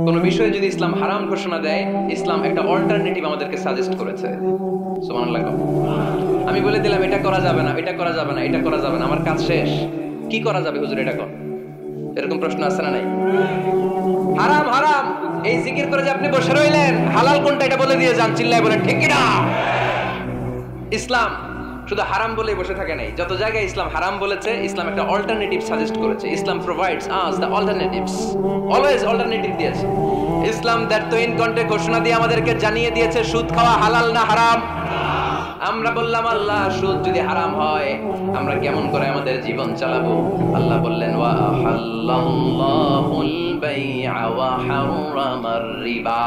কোন বিষয়ে যদি ইসলাম হারাম ঘোষণা দেয়, ইসলাম একটা অল্টারনেটিভ আমাদেরকে সাজেস্ট করেছে। সুবহানাল্লাহ। আমি বলে দিলাম এটা করা যাবে না, এটা করা যাবে না, এটা করা যাবে না, আমার কাজ শেষ, কি করা যাবে হুজুর এটা কর? এরকম প্রশ্ন আছে না নাই? হারাম হারাম এই জিকির করে যে আপনি বসে রইলেন, হালাল কোনটা এটা বলে দিয়ে যান, চিল্লায় বলেন ঠিক কি না? ইসলাম শুধু হারাম বলে বসে থাকে নাই। যত জায়গায় ইসলাম হারাম বলেছে, ইসলাম একটা অল্টারনেটিভ সাজেস্ট করেছে। Islam provides us the alternatives, always alternative দিয়েছে। ইসলাম দ্যাটইন কন্টে ঘোষণা দিয়ে আমাদেরকে জানিয়ে দিয়েছে সুদ খাওয়া হালাল না হারাম। আমরা বললাম, আল্লাহ সুদ যদি হারাম হয় আমরা কেমন করে আমাদের জীবন চালাবো? আল্লাহ বললেন, ওয়া আহাল্লাল্লাহুল বাই'a ওয়া হারামার রিবা।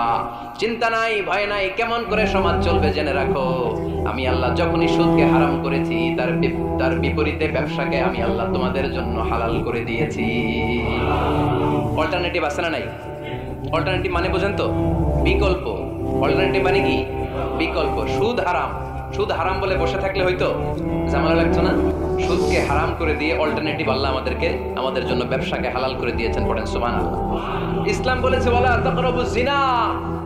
চিন্তা নাই, ভয় নাই, কেমন করে সমাজ চলবে জেনে রাখো। আমি আল্লাহ যখনই সুদকে হারাম করেছি, তার বিপরীতে ব্যবসাকে আমি আল্লাহ তোমাদের জন্য হালাল করে দিয়েছি। অল্টারনেটিভ আছে না নাই? অল্টারনেটিভ মানে বোঝেন তো? বিকল্প। অল্টারনেটিভ মানে কি? বিকল্প। সুদ হারাম, সুদ হারাম বলে বসে থাকলে হয়তো ঝামেলা লাগতো না? সুদকে হারাম করে দিয়ে অল্টারনেটিভ আল্লাহ আমাদেরকে, আমাদের জন্য ব্যবসাকে হালাল করে দিয়েছেন। পড়েন সুবহানাল্লাহ। ইসলাম বলেছে, ওয়ালা তাকরাবুজ জিনা,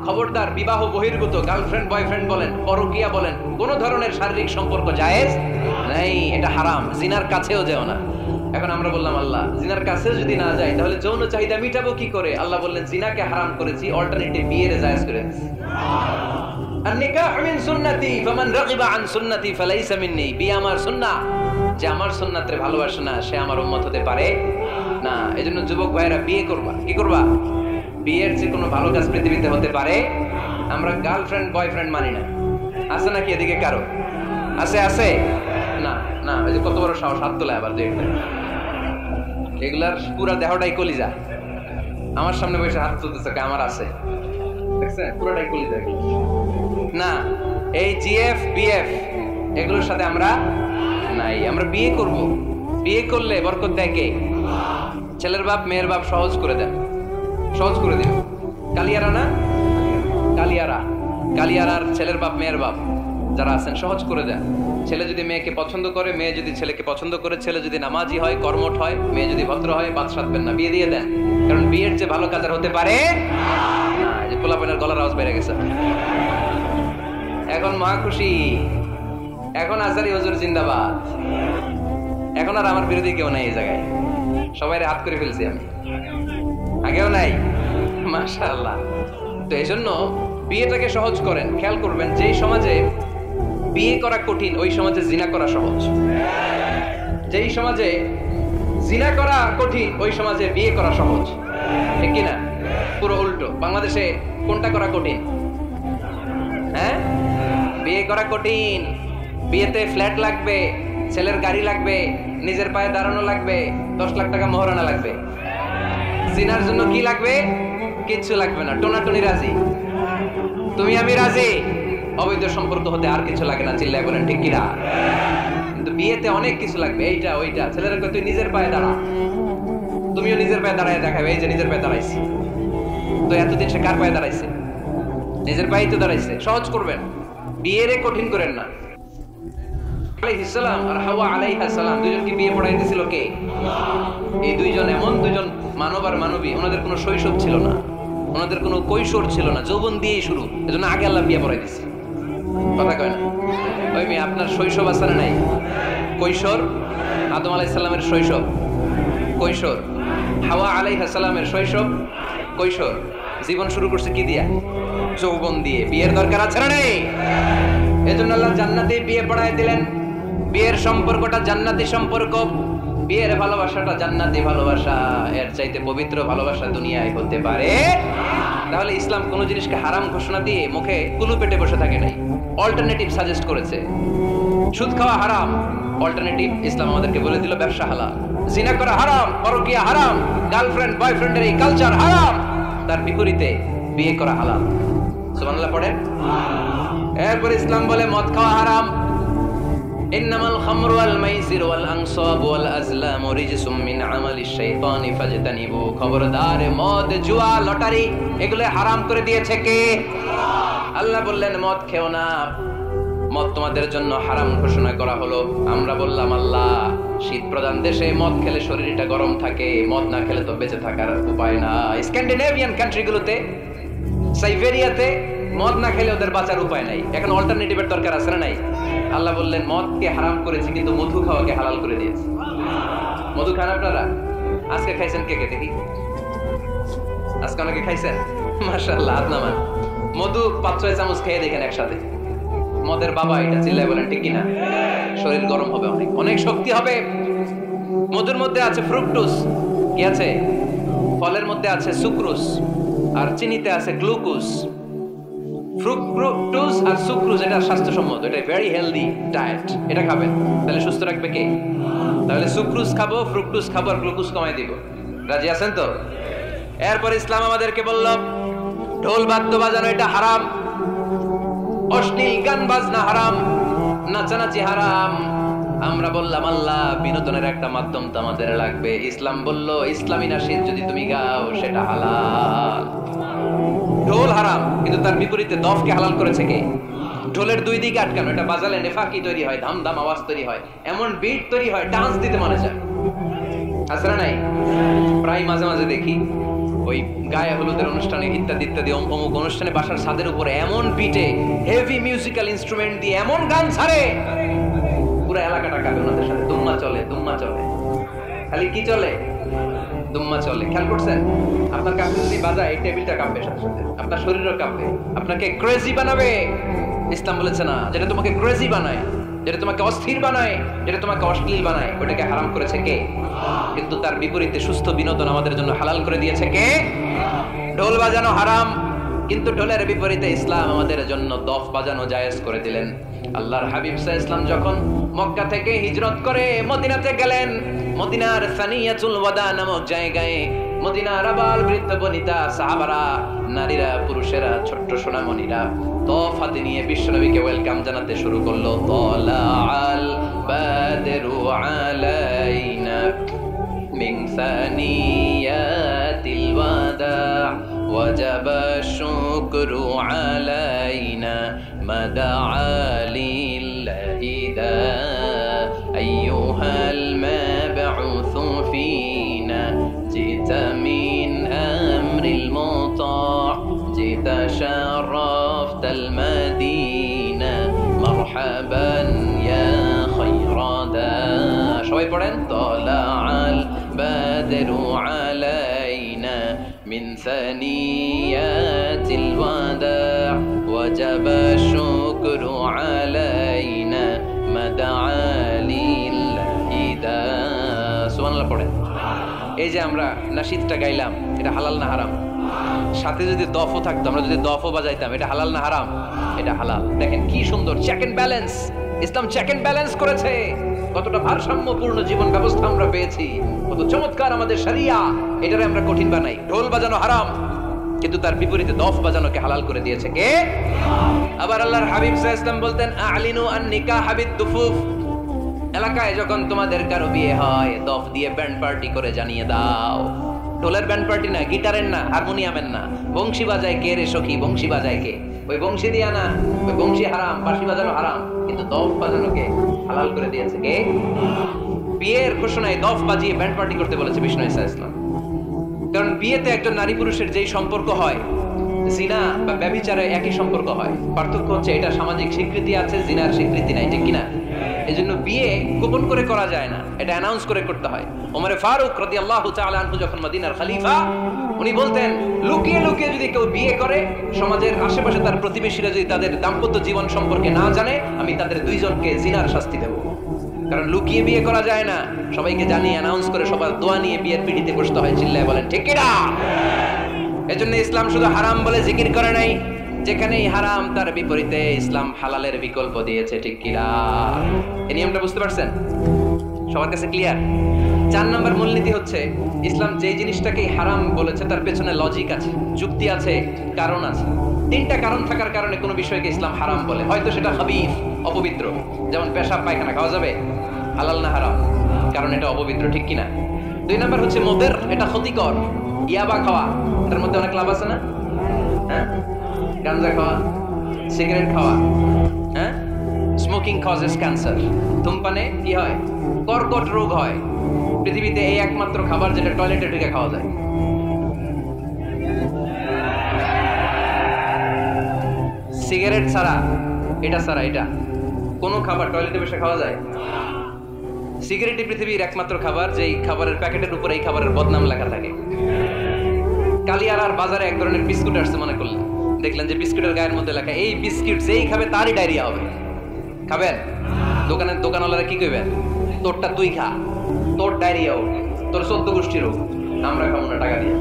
খবরদার বিবাহ বহির্ভূত গার্লফ্রেন্ড বয়ফ্রেন্ড বলেন, পরকীয়া বলেন, কোন ধরনের শারীরিক সম্পর্ক জায়েজ নাই, এটা হারাম। জিনার কাছেও যেও না। এখন আমরা বললাম, আল্লাহ জিনার কাছে যদি না যাই তাহলে যৌন চাহিদা মিটাবো কি করে? আল্লাহ বললেন, জিনাকে হারাম করেছি, অল্টারনেটিভ বিয়ের জায়েজ করে দিয়েছি। আন-নিকাহু মিন সুন্নতি ফামান রাগিবা আন সুন্নতি ফালাইসা মিন্নি। বিয়ে আমার সুন্নাহ, যে আমার সুন্নাতরে ভালোবাসে না সে আমার উম্মত হতে পারে না। এজন্য যুবক ভাইরা বিয়ে করবা। কি করবা? বিয়ের যে কোনো ভালো কাজ পৃথিবীতে হতে পারে। আমরা গার্লফ্রেন্ড বয়ফ্রেন্ড মানি না। আছে নাকি এদিকে কারো? আছে? আছে না? না, এই যে কত বড় সাহস, হাত তোলা আবার যে এগুলার পুরা দেহটাই কলিজা। আমার সামনে বসে হাত তুলতেছে, আমার আছে, দেখছেন? পুরাটাই কলিজা। না, এই জিএফ বিএফ এগুলোর সাথে আমরা নাই। আমরা বিয়ে করব, বিয়ে করলে বরকত দেয় কে? ছেলের বাপ মেয়ের বাপ সহজ করে দেন, সহজ করে দিন। কালিয়ারা না, কালিয়ারা, কালিয়ারার ছেলের বাপ মেয়ের বাপ যারা আছেন সহজ করে দেন। ছেলে যদি মেয়েকে পছন্দ করে, মেয়ে যদি ছেলেকে পছন্দ করে, ছেলে যদি নামাজি হয়, কর্মঠ হয়, মেয়ে যদি ভদ্র হয়, বাদ সাধবেন না, বিয়ে দিয়ে দেন। কারণ বিয়ের যে ভালো কাজ আর হতে পারে না। যে পোলাপেনের গলার আওয়াজ বেড়ে গেছে এখন, মহা খুশি। এখন আজারি হুজুর জিন্দাবাদ। এখন আর আমার বিরোধী কেউ নাই এই জায়গায়, সবাই হাত করে ফেলছি আমি, আগেও নাই। মাশাআল্লাহ। তো এই জন্য বিয়েটাকে সহজ করেন। খেয়াল করবেন, যেই সমাজে বিয়ে করা কঠিন ওই সমাজে জিনা করা সহজ। যেই সমাজে জিনা করা কঠিন ওই সমাজে বিয়ে করা সহজ। ঠিক কিনা? পুরো উল্টো। বাংলাদেশে কোনটা করা কঠিন? হ্যাঁ, বিয়ে করা কঠিন। বিয়েতে ফ্ল্যাট লাগবে, ছেলের গাড়ি লাগবে, নিজের পায়ে দাঁড়ানো লাগবে, 10 লাখ টাকা মোহরানা লাগবে। জিনার জন্য কি লাগবে? কিচ্ছু লাগবে না, টোনাটুনি রাজি, তুমি আমি রাজি। অবৈধ সম্পর্ক হতে আর কিছু লাগে না, চিল্লায় বলেন ঠিক কিনা? কিন্তু বিয়েতে অনেক কিছু লাগবে, এইটা ওইটা। ছেলেরা কই তুই নিজের পায়ে দাঁড়া, তুমিও নিজের পায়ে দাঁড়ায় দেখাবে, এই যে নিজের পায়ে দাঁড়াইছি। তো এতদিন সে কার পায়ে দাঁড়াইছে? নিজের পায়েই তো দাঁড়াইছে। সহজ করবেন, বিয়েরে কঠিন করেন না। আলাইহিস সালাম আর হাওয়া আলাইহা সালাম দুইজনকে বিয়ে পড়াই দিয়েছিল কে? এই দুইজন এমন দুইজন মানব আর মানবী, ওনাদের কোনো শৈশব ছিল না, ওনাদের কোনো কৈশোর ছিল না, যৌবন দিয়েই শুরু। এজন্য আগে আল্লাহ বিয়ে পড়াই দিয়েছে। কথা কয় না? ওই মেয়ে আপনার শৈশব আছে না নাই? কৈশোর আদম আলাইহিস সালামের শৈশব, কৈশোর হাওয়া আলাইহা সালামের শৈশব, কৈশোর। জীবন শুরু করছে কি দিয়া? যৌবন দিয়ে। বিয়ের দরকার আছে না নেই? এজন্য আল্লাহ জান্নাতে বিয়ে পড়ায় দিলেন। বিয়ের সম্পর্কটা জান্নাতি সম্পর্ক, বিয়ের ভালোবাসাটা জান্নাতি ভালোবাসা। এর চাইতে পবিত্র ভালোবাসা দুনিয়ায় হতে পারে? তাহলে ইসলাম কোন জিনিসকে হারাম ঘোষণা দিয়ে মুখে কুলু পেটে বসে থাকে নাই, অল্টারনেটিভ সাজেস্ট করেছে। সুদ খাওয়া হারাম, অল্টারনেটিভ ইসলাম আমাদেরকে বলে দিল ব্যবসা হালাল। জিনা করা হারাম, পরকিয়া হারাম, গার্লফ্রেন্ড বয়ফ্রেন্ডের এই কালচার হারাম, তার বিপরীতে বিয়ে করা হালাল। সুবহানাল্লাহ পড়েন। এরপর ইসলাম বলে মদ খাওয়া হারাম। ইন্নামাল খামরু ওয়াল মাইসির ওয়াল আনসাবু ওয়াল আজলামু রিজসুম মিন আমালিশ শাইতানি ফাজতানিবু। খবরদার, মদ, জুয়া, লটারি এগুলো হারাম করে দিয়েছে কে? আল্লাহ বললেন মদ খেও না, মদ তোমাদের জন্য হারাম ঘোষণা করা হলো। আমরা বললাম আল্লাহ, শীত প্রধান দেশে মদ খেলে শরীরটা গরম থাকে, মদ না খেলে তো বেঁচে থাকার উপায় না। স্ক্যান্ডিনেভিয়ান কান্ট্রিগুলোতে, সাইবেরিয়াতে মদ না খেলে ওদের বাঁচার উপায় নাই। এখন অল্টারনেটিভের দরকার আছে না নাই? আল্লাহ বললেন মদকে হারাম করেছি, কিন্তু মধু খাওয়াকে হালাল করে দিয়েছি। মধু খান আপনারা? আজকে খাইছেন কে কে দেখি? আজকে অনেকে খাইছেন? মাশাআল্লাহ, হাত নামান। মধু 5-6 চামচ খেয়ে দেখেন একসাথে। মদের বাবা এটা, চিল্লায় বলেন ঠিক কিনা? শরীর গরম হবে, অনেক অনেক শক্তি হবে। মধুর মধ্যে আছে ফ্রুকটোজ, কি আছে? ফলের মধ্যে আছে সুক্রোজ, আর চিনিতে আছে গ্লুকোজ। ফ্রুকটোজ আর সুক্রোজ এটা স্বাস্থ্যসম্মত, এটা ভেরি হেলদি ডায়েট। এটা খাবেন, তাহলে সুস্থ রাখবে কে? তাহলে সুক্রোজ খাবো, ফ্রুকটোজ খাবো, আর গ্লুকোজ কমাই দিব। রাজি আছেন তো? এরপর ইসলাম আমাদেরকে বলল ঢোল বাদ্য বাজানো এটা হারাম, অশ্লীল গান বাজনা হারাম, নাচানাচি হারাম। আমরা বললাম আল্লাহ, বিনোদনের একটা মাধ্যম তো আমাদের লাগবে। ইসলাম বলল ইসলামী নাশিদ যদি তুমি গাও সেটা হালাল। ঢোল হারাম, কিন্তু তার বিপরীতে দফকে হালাল করেছে কে? ঢোলের দুই দিকে আটকানো, এটা বাজালে নেফাকি তৈরি হয়, ধাম ধাম আওয়াজ তৈরি হয়, এমন বিট তৈরি হয়, ডান্স দিতে মনে চায়। আসলে নাই? প্রায় মাঝে মাঝে দেখি ওই গায়ে হলুদের অনুষ্ঠানে ইত্যাদি ইত্যাদি অমুক অনুষ্ঠানে বাসার ছাদের উপরে এমন বিটে হেভি মিউজিক্যাল ইনস্ট্রুমেন্ট দিয়ে এমন গান ছাড়ে, পুরো এলাকাটা কাঁপে ওনাদের সাথে। দুম্মা চলে, দুম্মা চলে, খালি কি চলে? দুম্মা চলে। খেয়াল করছেন? আপনার কাছে যদি বাজায়, এই টেবিলটা কাঁপবে সাথে সাথে, আপনার শরীরও কাঁপবে, আপনাকে ক্রেজি বানাবে। ইসলাম বলেছে না, যেটা তোমাকে ক্রেজি বানায়, যেটা তোমাকে অস্থির বানায়, যেটা তোমাকে অশ্লীল বানায়, ওটাকে হারাম করেছে কে? কিন্তু তার বিপরীতে সুস্থ বিনোদন আমাদের জন্য হালাল করে দিয়েছে কে? ঢোল বাজানো হারাম, কিন্তু ঢোলের বিপরীতে ইসলাম আমাদের জন্য দফ বাজানো জায়েজ করে দিলেন। আল্লাহর হাবিব সাল্লাল্লাহু আলাইহি ওয়াসাল্লাম যখন মক্কা থেকে হিজরত করে মদিনাতে গেলেন, মদিনার সানিয়াতুল ওয়াদা নামক জায়গায় মদিনার আবাল বৃদ্ধ বনিতা সাহাবারা, নারীরা, পুরুষেরা, ছোট্ট সোনামণিরা দফ হাতে নিয়ে বিশ্বনবীকে ওয়েলকাম জানাতে শুরু করলো। তালাআল বাদরু আলাইনা মিন সানিয়াতিল ওয়াদা ওয়াজাবা শুকরু আলাইনা মাদআ লিল্লাহি দা আইয়ুহাল মাবউসু ফিনা জিতা মিন আমরিল মুতা' জিতা শারাফতাল মাদিনা মারহাবান ইয়া খায়রা দা। সবাই পড়েন তালাআল বাদরু আলাইনা মিন সানিয়াতিল ওয়াদা ওয়াজাবা শুকরু আলাইনা মাদআ লিল্লাহি দা। সুবহানাল্লাহ পড়েন। এই যে আমরা নাশিদটা গাইলাম, এটা হালাল না হারাম? সাথে যদি দফও থাকতো, আমরা যদি দফও বাজাইতাম, এটা হালাল না হারাম? এটা হালাল। দেখেন কি সুন্দর চেক এন্ড ব্যালেন্স, ইসলাম চেক এন্ড ব্যালেন্স করেছে। কতটা ভারসাম্যপূর্ণ জীবন ব্যবস্থা আমরা পেয়েছি, কত চমৎকার আমাদের শরিয়া। এটারে আমরা কঠিন বানাই। ঢোল বাজানো হারাম, কিন্তু তার বিপরীতে দফ বাজানোকে হালাল করে দিয়েছে কে? আবার আল্লাহর হাবিব সাল্লাল্লাহু আলাইহি ওয়াসাল্লাম বলতেন আ'লিনু আন নিকাহ বিদ-দুফুফ। এলাকায় যখন তোমাদের কারো বিয়ে হয়, দফ দিয়ে ব্যান্ড পার্টি করে জানিয়ে দাও। ঢোলের ব্যান্ড পার্টি না, গিটারের না, হারমোনিয়ামের না। বংশী বাজায় কে রে সখী? বংশী বাজায় কে? ওই বংশী দিয়া না, ওই বংশী হারাম, বাঁশি বাজানো হারাম, কিন্তু দফ বাজানো কে? হালাল করে দিয়েছে কে? বিয়ের ঘোষণায় দফ বাজিয়ে ব্যান্ড পার্টি করতে বলেছে বিষ্ণু ঈসা ইসলাম। কারণ বিয়েতে একজন নারী পুরুষের যেই সম্পর্ক হয়, জিনা বা ব্যভিচারে একই সম্পর্ক হয়, পার্থক্য হচ্ছে এটা সামাজিক স্বীকৃতি আছে, জিনার স্বীকৃতি নাই, ঠিক কিনা? এজন্য বিয়ে গোপন করে করা যায় না, এটা অ্যানাউন্স করে করতে হয়। ওমর ফারুক রাদিয়াল্লাহু তাআলা আনহু যখন মদিনার খলিফা, উনি বলতেন লুকিয়ে লুকিয়ে যদি কেউ বিয়ে করে, সমাজের আশেপাশে তার প্রতিবেশীরা যদি তাদের দাম্পত্য জীবন সম্পর্কে না জানে, আমি তাদের দুইজনকে জিনার শাস্তি দেব। কারণ লুকিয়ে বিয়ে করা যায় না, সবাইকে জানিয়ে অ্যানাউন্স করে সবার দোয়া নিয়ে বিয়ের পিড়িতে বসতে হয়। চিল্লায় বলেন ঠিক কিনা? এজন্য ইসলাম শুধু হারাম বলে জিকির করে নাই, যেখানেই হারাম তার বিপরীতে ইসলাম হালালের বিকল্প দিয়েছে, ঠিক কিনা? এই নিয়মটা বুঝতে পারছেন? সবার কাছে ক্লিয়ার? 4 নম্বর মূলনীতি হচ্ছে, ইসলাম যে জিনিসটাকে হারাম বলেছে তার পেছনে লজিক আছে, যুক্তি আছে, কারণ আছে। 3টা কারণ থাকার কারণে কোনো বিষয়কে ইসলাম হারাম বলে। হয়তো সেটা খাবিস, অপবিত্র, যেমন পেশাব পায়খানা খাওয়া যাবে, হালাল না হারাম? কারণ এটা অপবিত্র, ঠিক কিনা? 2 নম্বর হচ্ছে মুদির, এটা ক্ষতিকর। ইয়াবা খাওয়া, এটার মধ্যে অনেক লাভ আছে না? হ্যাঁ, গাঁজা খাওয়া, সিগারেট খাওয়া, হ্যাঁ, স্মোকিং কজেস ক্যান্সার। ধূমপানে কি হয়? কর্কট রোগ হয়। পৃথিবীতে এই একমাত্র খাবার যেটা টয়লেটে ঢুকে খাওয়া যায়। সিগারেট ছাড়া, এটা ছাড়া, এটা কোন খাবার টয়লেটে বসে খাওয়া যায়? সিগারেটই পৃথিবীর একমাত্র খাবার যেই খাবারের প্যাকেটের উপরে এই খাবারের বদনাম লেখা থাকে। কালিয়ারার বাজারে এক ধরনের বিস্কুট আসছে মনে করলেন, দেখলেন যে বিস্কুটের গায়ের মধ্যে লেখা এই বিস্কুট যেই খাবে তারই ডায়রিয়া হবে। খাবেন? দোকানওয়ালারা কি কইবেন? তোরটা তুই খা, তোর ডায়রিয়া হোক, তোর 14 গোষ্ঠীর হোক, আমরা খাবো না টাকা দিয়ে,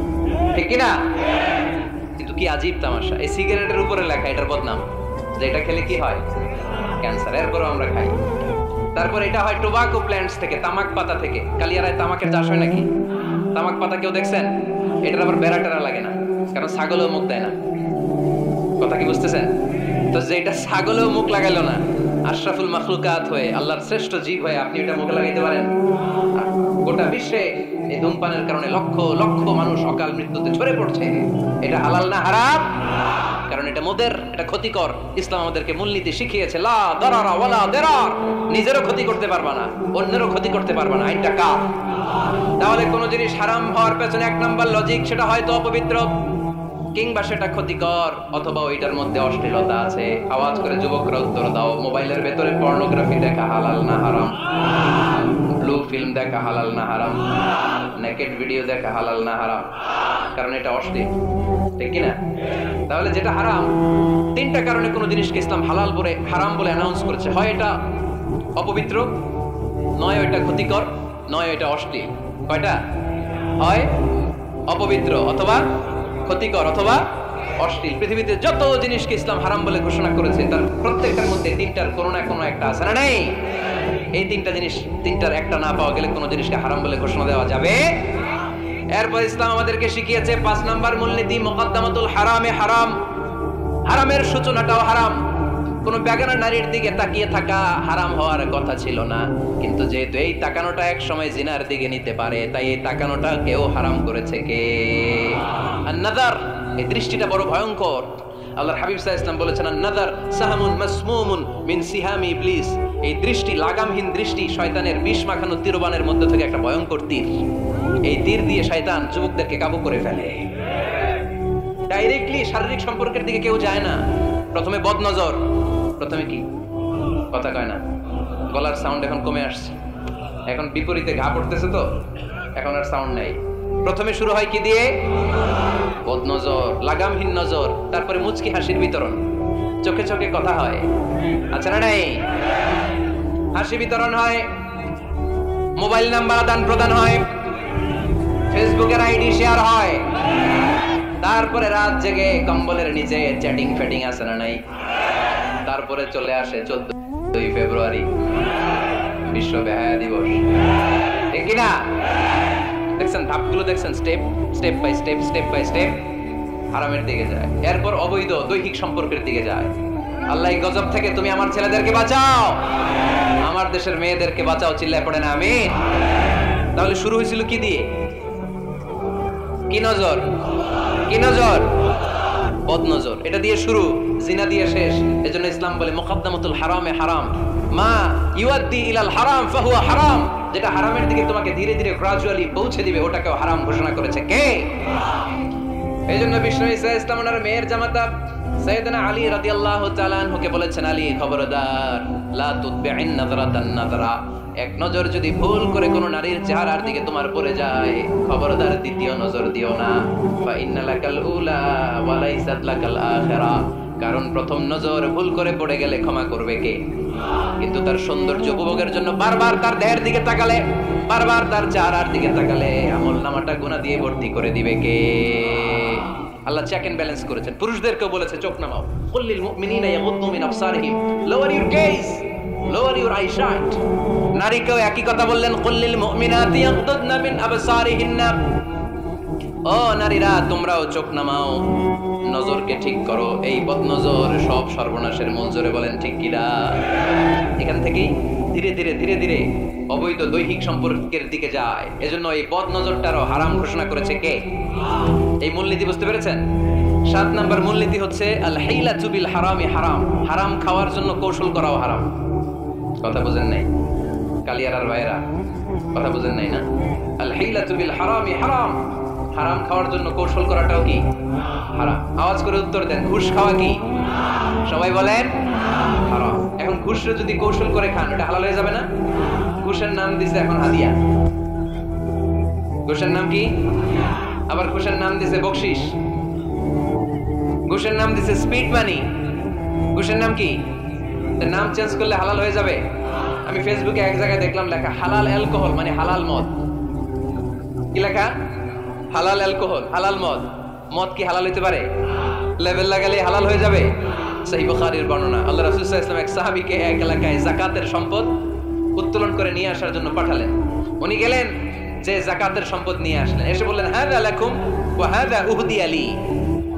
ঠিক কিনা? কিন্তু কি আজীব তামাশা, এই সিগারেটের উপরে লেখা এটার বদনাম, যে এটা খেলে কি হয়? ক্যান্সার। এরপরও আমরা খাই। তারপর এটা হয় টোবাকো প্ল্যান্টস থেকে, তামাক পাতা থেকে। কালিয়ারায় তামাকের চাষ হয় নাকি? তামাক পাতা কেউ দেখছেন? এটার আবার বেড়া টেরা লাগে না, কারণ ছাগলেও মুখ দেয় না। কথা কি বুঝতেছেন? তো যেটা ছাগলেও মুখ লাগাইলো না, আশরাফুল মাখলুকাত হয়ে, আল্লাহর শ্রেষ্ঠ জীব হয়ে আপনি এটা মুখে লাগাইতে পারেন? গোটা বিশ্বে এই ধূমপানের কারণে লক্ষ লক্ষ মানুষ অকাল মৃত্যুতে ঝরে পড়ছে। এটা হালাল না হারাম? কারণ এটা মুদির, এটা ক্ষতিকর। ইসলাম আমাদেরকে মূলনীতি শিখিয়েছে, লা দারারা ওয়ালা দিরার। নিজেরও ক্ষতি করতে পারবা না, অন্যেরও ক্ষতি করতে পারবা না, আইনটা কার? তাহলে কোন জিনিস হারাম হওয়ার পেছনে 1 নাম্বার লজিক, সেটা হয়তো অপবিত্র, কিংবা সেটা ক্ষতিকর, অথবা ওইটার মধ্যে অশ্লীলতা আছে। আওয়াজ করে যুবকরা উত্তর দাও, মোবাইলের ভেতরে পর্নোগ্রাফি দেখা হালাল না হারাম? ব্লু ফিল্ম দেখা হালাল না হারাম? নেকেড ভিডিও দেখা হালাল না হারাম? কারণ এটা অশ্লীল, ঠিক কিনা? তাহলে যেটা হারাম, 3টা কারণে কোন জিনিসকে ইসলাম হালাল বলে হারাম বলে অ্যানাউন্স করেছে। হয় এটা অপবিত্র, নয় এটা ক্ষতিকর, নয় এটা অশ্লীল। কয়টা? হয় অপবিত্র, অথবা ক্ষতিকর, অথবা অশ্লীল। পৃথিবীতে যত জিনিসকে ইসলাম হারাম বলে ঘোষণা করেছে তার প্রত্যেকটার মধ্যে 3টার কোনো না কোনো একটা আছে না? নেই? এই 3টা জিনিস, 3টার একটা না পাওয়া গেলে কোনো জিনিসকে হারাম বলে ঘোষণা দেওয়া যাবে? এরপর ইসলাম আমাদেরকে শিখিয়েছে 5 নাম্বার মূলনীতি, মুকদ্দামাতুল হারামে হারাম। হারামের সূচনাটাও হারাম। কোন বেগানা নারীর দিকে তাকিয়ে থাকা হারাম হওয়ার কথা ছিল না, কিন্তু যেহেতু এই তাকানোটা এক সময় জিনার দিকে নিতে পারে, তাই এই তাকানোটা কেউ হারাম করেছে কে? আন-নাযার, এই দৃষ্টিটা বড় ভয়ঙ্কর। আল্লাহর হাবিব সাল্লাল্লাহু আলাইহি ওয়াসাল্লাম বলেছেন, আন-নাযার সাহামুন মাসমুমুন মিন সিহামি ইবলিস। এই দৃষ্টি, লাগামহীন দৃষ্টি, শয়তানের বিষ মাখানো তীরবানের মধ্যে থেকে একটা ভয়ঙ্কর তীর। এই তীর দিয়ে শয়তান যুবকদেরকে কাবু করে ফেলে। ডাইরেক্টলি শারীরিক সম্পর্কের দিকে কেউ যায় না। প্রথমে বদনজর, প্রথমে কি কথা কয় না, গলার সাউন্ড এখন কমে আসছে, এখন বিপরীতে ঘা পড়তেছে, তো এখন আর সাউন্ড নাই। প্রথমে শুরু হয় কি দিয়ে? বদনজর, লাগামহীন নজর। তারপরে মুচকি হাসির বিতরণ, চোখে চোখে কথা হয়, আচ্ছা না নাই? হাসি বিতরণ হয়, মোবাইল নাম্বার আদান প্রদান হয়, ফেসবুকের আইডি শেয়ার হয়, তারপরে রাত জেগে কম্বলের নিচে চ্যাটিং ফ্যাটিং আছে না নাই? তারপরে চলে আসে 14 ফেব্রুয়ারি, বিশ্ব বেহায়া দিবস, ঠিক কিনা? দেখছেন ধাপগুলো, দেখছেন স্টেপ বাই স্টেপ হারামের দিকে যায়। এরপর অবৈধ দৈহিক সম্পর্কের দিকে যায়। আল্লাহ এই গজব থেকে তুমি আমার ছেলেদেরকে বাঁচাও, আমার দেশের মেয়েদেরকে বাঁচাও, চিল্লায় পড়ে না আমিন। তাহলে শুরু হয়েছিল কি দিয়ে? কি নজর? কি নজর? বদ নজর, এটা দিয়ে শুরু, জিনা দিয়ে শেষ। এজন্য ইসলাম বলে মুকদ্দামাতুল হারামে হারাম, মা ইউআদ্দি ইলাল হারাম ফাহুয়া হারাম। যেটা হারামের দিকে তোমাকে ধীরে ধীরে গ্রাজুয়ালি পৌঁছে দিবে, ওটাকেও হারাম ঘোষণা করেছে কে? এইজন্য বিষ্ণু ঈসা ইসলাম ওনার মেয়ের জামাতা সাইয়েদনা আলী রাদিয়াল্লাহু তাআলা আনহুকে বলেছেন, আলী খবরদার, লা তুতবি'ন নাযরাতান নাযরা, এক নজর যদি ভুল করে কোনো নারীর চেহারার দিকে তোমার পড়ে যায়, খবরদার দ্বিতীয় নজর দিও না। ফা ইন্নালাকাল উলা ওয়া লাইসাত লাকাল আখিরা, কারণ প্রথম নজর ভুল করে পড়ে গেলে ক্ষমা করবে কে? কিন্তু তার সৌন্দর্য উপভোগের জন্য বারবার তার দেহের দিকে তাকালে, বারবার তার চেহারার দিকে তাকালে আমলনামাটা গুনাহ দিয়ে ভর্তি করে দিবে কে? আল্লাহ চেক এন্ড ব্যালেন্স করেছেন। পুরুষদেরকেও বলেছে চোখ নামাও, কুল্লিল মুমিনিনা ইয়াগুদ্দু মিন আবসারিহিম, lower your gaze, lower your eyesight. নারীকেও একই কথা বললেন, কুল্লিল মুমিনাতি ইয়াগুদ্দুনা মিন আবসারিহিন্না, ও নারীরা তোমরাও চোখ নামাও, নজরকে ঠিক করো। এই বদনজর সব সর্বনাশের মূল। জোরে বলেন ঠিক কিনা? এখান থেকেই ধীরে ধীরে ধীরে ধীরে অবৈধ দৈহিক সম্পর্কের দিকে যায়। এজন্য এই বদনজরটারও হারাম ঘোষণা করেছে কে? এই মূলনীতি বুঝতে পেরেছেন? 7 নাম্বার মূলনীতি হচ্ছে আল হিলাতু বিল হারামি হারাম, হারাম খাওয়ার জন্য কৌশল করাও হারাম। কথা বুঝেন নাই কালিয়ারার ভাইরা? কথা বুঝেন নাই না? আল হিলাতু বিল হারামি হারাম, হারাম খাওয়ার জন্য কৌশল করাটাও কি হারাম? আওয়াজ করে উত্তর দেন, ঘুষ খাওয়া কি? সবাই বলেন হারাম। এখন ঘুষরে যদি কৌশল করে খান, এটা হালাল হয়ে যাবে না? ঘুষের নাম দিছে এখন হাদিয়া। ঘুষের নাম কি? আবার ঘুষের নাম দিছে বকশিস, ঘুষের নাম দিছে স্পিড মানি। ঘুষের নাম কি? নাম চেঞ্জ করলে হালাল হয়ে যাবে? আমি ফেসবুকে এক জায়গায় দেখলাম লেখা হালাল অ্যালকোহল, মানে হালাল মদ। কি লেখা? হালাল অ্যালকোহল, হালাল মদ। মদ কি হালাল হইতে পারে? লেবেল লাগালে হালাল হয়ে যাবে? সহিহ বুখারীর বর্ণনা, আল্লাহ রাসূল সাল্লাল্লাহু আলাইহি ওয়াসাল্লাম এক সাহাবীকে এক এলাকায় যাকাতের সম্পদ উত্তোলন করে নিয়ে আসার জন্য পাঠালেন। উনি গেলেন, যে যাকাতের সম্পদ নিয়ে আসলেন, এসে বললেন হাযা লাকুম ওয়া হাযা উহদিয়া লি।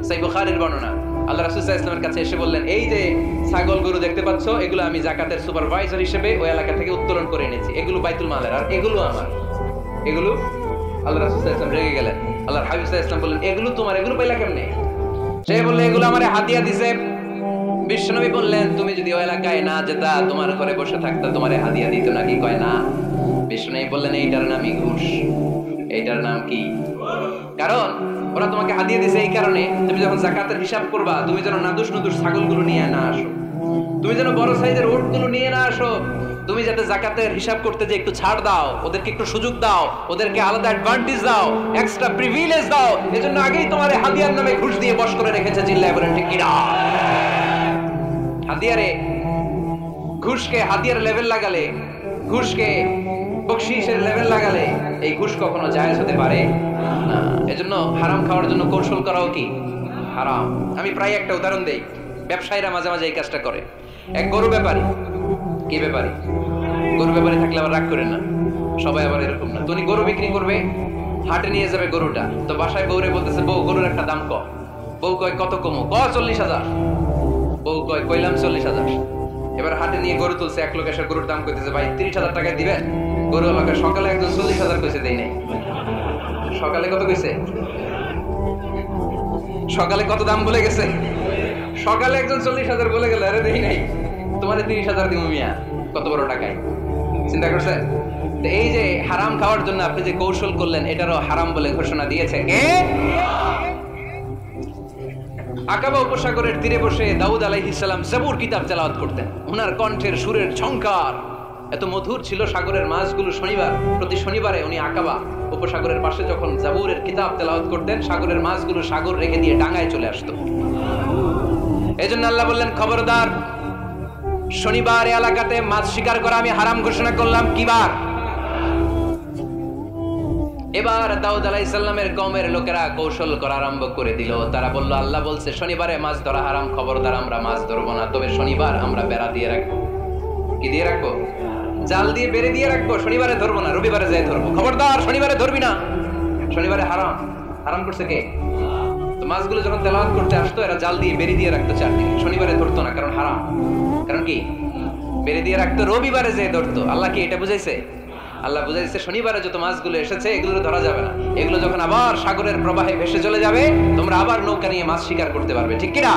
সহিহ বুখারীর বর্ণনা, আল্লাহ রাসূল সাল্লাল্লাহু আলাইহি ওয়াসাল্লামের কাছে এসে বললেন, এই যে ছাগল গরু দেখতে পাচ্ছ, এগুলো আমি যাকাতের সুপারভাইজার হিসেবে ওই এলাকা থেকে উত্তোলন করে এনেছি, এগুলো বাইতুল মালের, আর এগুলো আমার। এগুলো আল্লাহ রাসূল সাল্লাল্লাহু আলাইহি ওয়াসাল্লাম রেগে গেলেন। আল্লাহর হাবিব সাল্লাল্লাহু আলাইহি ওয়াসাল্লাম বললেন, এগুলো তোমার, এগুলো পাইলা কেমনে? সে বলল, এগুলো আমারে হাদিয়া দিয়েছে। বিশ্বনবী বললেন, তুমি যদি ওই এলাকায় না যেতা, তোমার ঘরে বসে থাকতা, তোমারে হাদিয়া দিত নাকি? কয় না। বিশ্বনবী বললেন, এইটার নামই ঘুষ। এইটার নাম কি? কারণ ওরা তোমাকে হাদিয়া দিয়েছে এই কারণে, তুমি যখন যাকাতের হিসাব করবা, তুমি যেন নাদুস নুদুস ছাগলগুলো নিয়ে না আসো, তুমি যেন বড় সাইজের উটগুলো নিয়ে না আসো, তুমি যাতে যাকাতের হিসাব করতে যে একটু ছাড় দাও, ওদেরকে একটু সুযোগ দাও, ওদেরকে আলাদা অ্যাডভান্টেজ দাও, এক্সট্রা প্রিভিলেজ দাও, এজন্য আগেই তোমারে হাদিয়ার নামে ঘুষ দিয়ে বশ করে রেখেছে। চিল্লায় বলেন ঠিক কিনা? হাদিয়ারে, ঘুষকে হাদিয়ার লেভেল লাগালে, ঘুষকে বকশিশের লেভেল লাগালে এই ঘুষ কখনো জায়েজ হতে পারে না। এজন্য হারাম খাওয়ার জন্য কৌশল করাও কি হারাম। আমি প্রায় একটা উদাহরণ দেই, ব্যবসায়ীরা মাঝে মাঝে এই কাজটা করে। এক গরু ব্যাপারী, কি ব্যাপারী? গরু ব্যাপারী থাকলে আবার রাগ করেন না, সবাই আবার এরকম না। তুমি গরু বিক্রি করবে, হাটে নিয়ে যাবে গরুটা, তো বাসায় বউরে বলতেছে, বউ গরুর একটা দাম কম। বউ কয় কত কমো? 40,000। বউ কয় কইলাম 40,000। এবার হাটে নিয়ে গরু তুলছে, এক লোক এসে গরুর দাম কইতেছে, ভাই 30,000 টাকায় দিবেন? গরু এলাকায় সকালে একজন 40,000 কইছে, দেই নাই। সকালে কত কইছে? সকালে কত দাম বলে গেছে? সকালে একজন 40,000 বলে গেল, আরে দেই নাই, তোমারে 30,000 দিব মিয়া। কত বড় টাকায়, চিন্তা করছেন? এই যে হারাম খাওয়ার জন্য আপনি যে কৌশল করলেন, এটারও হারাম বলে ঘোষণা দিয়েছে কে? আকাবা উপসাগরের তীরে বসে দাউদ আলাইহিস সালাম জাবুর কিতাব তেলাওয়াত করতেন। ওনার কণ্ঠের সুরের ঝংকার এত মধুর ছিল, সাগরের মাছগুলো প্রতি শনিবারে উনি আকাবা উপসাগরের পাশে যখন জাবুরের কিতাব তেলাওয়াত করতেন, সাগরের মাছগুলো সাগর রেখে দিয়ে ডাঙায় চলে আসতো। এজন্য আল্লাহ বললেন, খবরদার, শনিবার এলাকাতে মাছ শিকার করা আমি হারাম ঘোষণা করলাম। কি বার? এবার দাউদ আলাইহিস সালামের কওমের লোকেরা কৌশল করা আরম্ভ করে দিল। তারা বলল, আল্লাহ বলছে শনিবারে মাছ ধরা হারাম, খবরদার আমরা মাছ ধরবো না, তবে শনিবার আমরা বেড়া দিয়ে রাখবো। কি দিয়ে রাখবো? জাল দিয়ে বেড়ে দিয়ে রাখবো। শনিবারে ধরবো না, রবিবারে যাই ধরবো। খবরদার, শনিবারে ধরবি না, শনিবারে হারাম। হারাম করছে কে? তো মাছগুলো যখন তেলাওয়াত করতে আসতো, এরা জাল দিয়ে বেড়ে দিয়ে রাখতো চারদিকে, শনিবারে ধরতো না, কারণ হারাম। কারণ কি? বেড়ে দিয়ে রাখতো, রবিবারে যেয়ে ধরতো। আল্লাহ কি এটা বুঝাইছে? আল্লাহ বুঝাইছে শনিবারে যত মাছগুলো এসেছে এগুলো ধরা যাবে না, এগুলো যখন আবার সাগরের প্রবাহে ভেসে চলে যাবে তোমরা আবার নৌকা নিয়ে মাছ শিকার করতে পারবে, ঠিক কিনা?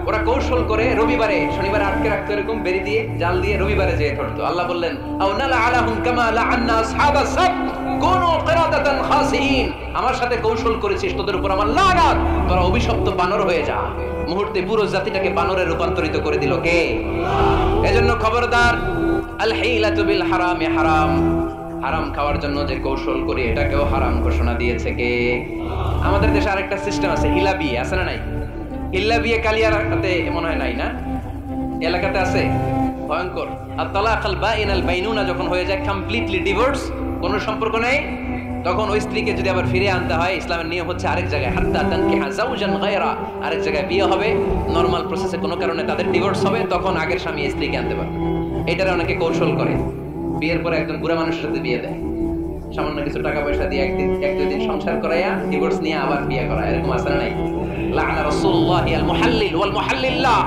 ওরা কৌশল করে রবিবারে, শনিবারে আটকে রাখতো এরকম বেরি দিয়ে জাল দিয়ে, রবিবারে যেয়ে ধরতো। আল্লাহ বললেন আও নালআলাহুম কামা লাআন্না আসহাবাস সাবত কুনু কিরাদাতান খাসিন, আমার সাথে কৌশল করেছিস, তোদের উপর আমার লাগাত, তোরা অভিশপ্ত বানর হয়ে যা। মুহূর্তে পুরো জাতিটাকে বানরে রূপান্তরিত করে দিল কে? এজন্য খবরদার, আল হিলাতু বিল হারামি হারাম, হারাম খাওয়ার জন্য যে কৌশল করি এটাকেও হারাম ঘোষণা দিয়েছে কে? আমাদের দেশে আরেকটা সিস্টেম আছে, হিলা বিয়ে আছে না নাই? হিল্লা বিয়ে কালিয়ারাতে মনে হয় নাই না, এলাকাতে আছে, ভয়ঙ্কর। আর তালাক আল বাইন আল বাইনুনা যখন হয়ে যায় কমপ্লিটলি ডিভোর্স, কোনো সম্পর্ক নেই, তখন ওই স্ত্রীকে যদি আবার ফিরে আনতে হয়, ইসলামের নিয়ম হচ্ছে আরেক জায়গায় হাত্তা তানকিহা যাওজান গায়রা, আরেক জায়গায় বিয়ে হবে, নরমাল প্রসেসে কোনো কারণে তাদের ডিভোর্স হবে, তখন আগের স্বামী স্ত্রীকে আনতে পারবে। এটারে অনেকে কৌশল করে, বিয়ের পরে একজন বুড়া মানুষের সাথে বিয়ে দেয়, সামান্য কিছু টাকা পয়সা দিয়ে এক দুই দিন সংসার করাইয়া ডিভোর্স নিয়ে আবার বিয়ে করা, এরকম আছে না নাই? লাআনা রাসূলুল্লাহি আল মুহাল্লিল ওয়াল মুহাল্লিল্লাহ,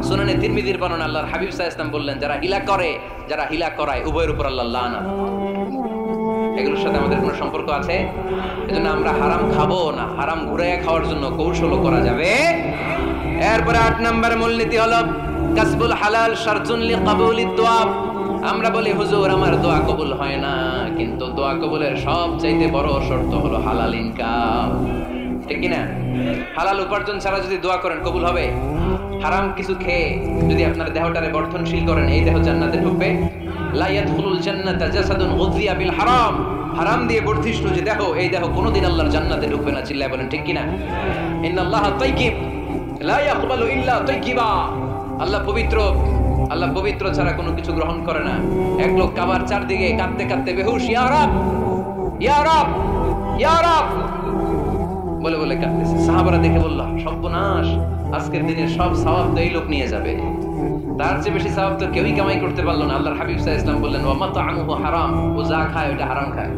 সুনানে তিরমিজির বর্ণনা, আল্লাহর হাবিব সাল্লাল্লাহু আলাইহি ওয়াসাল্লাম বললেন যারা হিলা করে, যারা হিলা করায়, উভয়ের উপর আল্লাহ লানাত। এগুলোর সাথে আমাদের কোনো সম্পর্ক আছে? এজন্য আমরা হারাম খাবো না, হারাম ঘুরাইয়া খাওয়ার জন্য কৌশলও করা যাবে। এরপরে 8 নম্বরের মূলনীতি হলো কাসবুল হালাল শারতুন লিকাবুলিদ দুআ। আমরা বলি হুজুর আমার দোয়া কবুল হয় না, কিন্তু দোয়া কবুলের সবচাইতে বড় শর্ত হলো হালাল ইনকাম, ঠিক কি না? হালাল উপার্জন ছাড়া যদি দোয়া করেন কবুল হবে? হারাম কিছু খেয়ে যদি আপনার দেহটারে বর্ধনশীল করেন, এই দেহ জান্নাতে ঢুকবে? লা ইয়াদখুলুল জান্নাতা জাসাদুন গুযিয়া বিল হারাম, হারাম দিয়ে বর্ধিষ্ণু যে দেহ, এই দেহ কোনোদিন আল্লাহর জান্নাতে ঢুকবে না। চিল্লায় বলেন ঠিক কি না? ইন্নাল্লাহা তাইয়্যিব লা ইয়াকবালু ইল্লা তাইয়্যিবা, আল্লাহ পবিত্র, আল্লাহ পবিত্র ছাড়া কোনো কিছু গ্রহণ করে না। এক লোক কাবার চারদিকে কাঁদতে কাঁদতে বেহুশ, ইয়া রাব ইয়া রাব ইয়া রাব বলে বলে কাঁদতেছে। সাহাবারা দেখে বলল সর্বনাশ, আজকের দিনের সব সওয়াব তো এই লোক নিয়ে যাবে, তার চেয়ে বেশি সওয়াব তো কেউই কামাই করতে পারলো না। আল্লাহর হাবিব সাল্লাল্লাহু আলাইহি ওয়াসাল্লাম বললেন ওয়া মাতআমুহু হারাম, ও যা খায় ওটা হারাম খায়,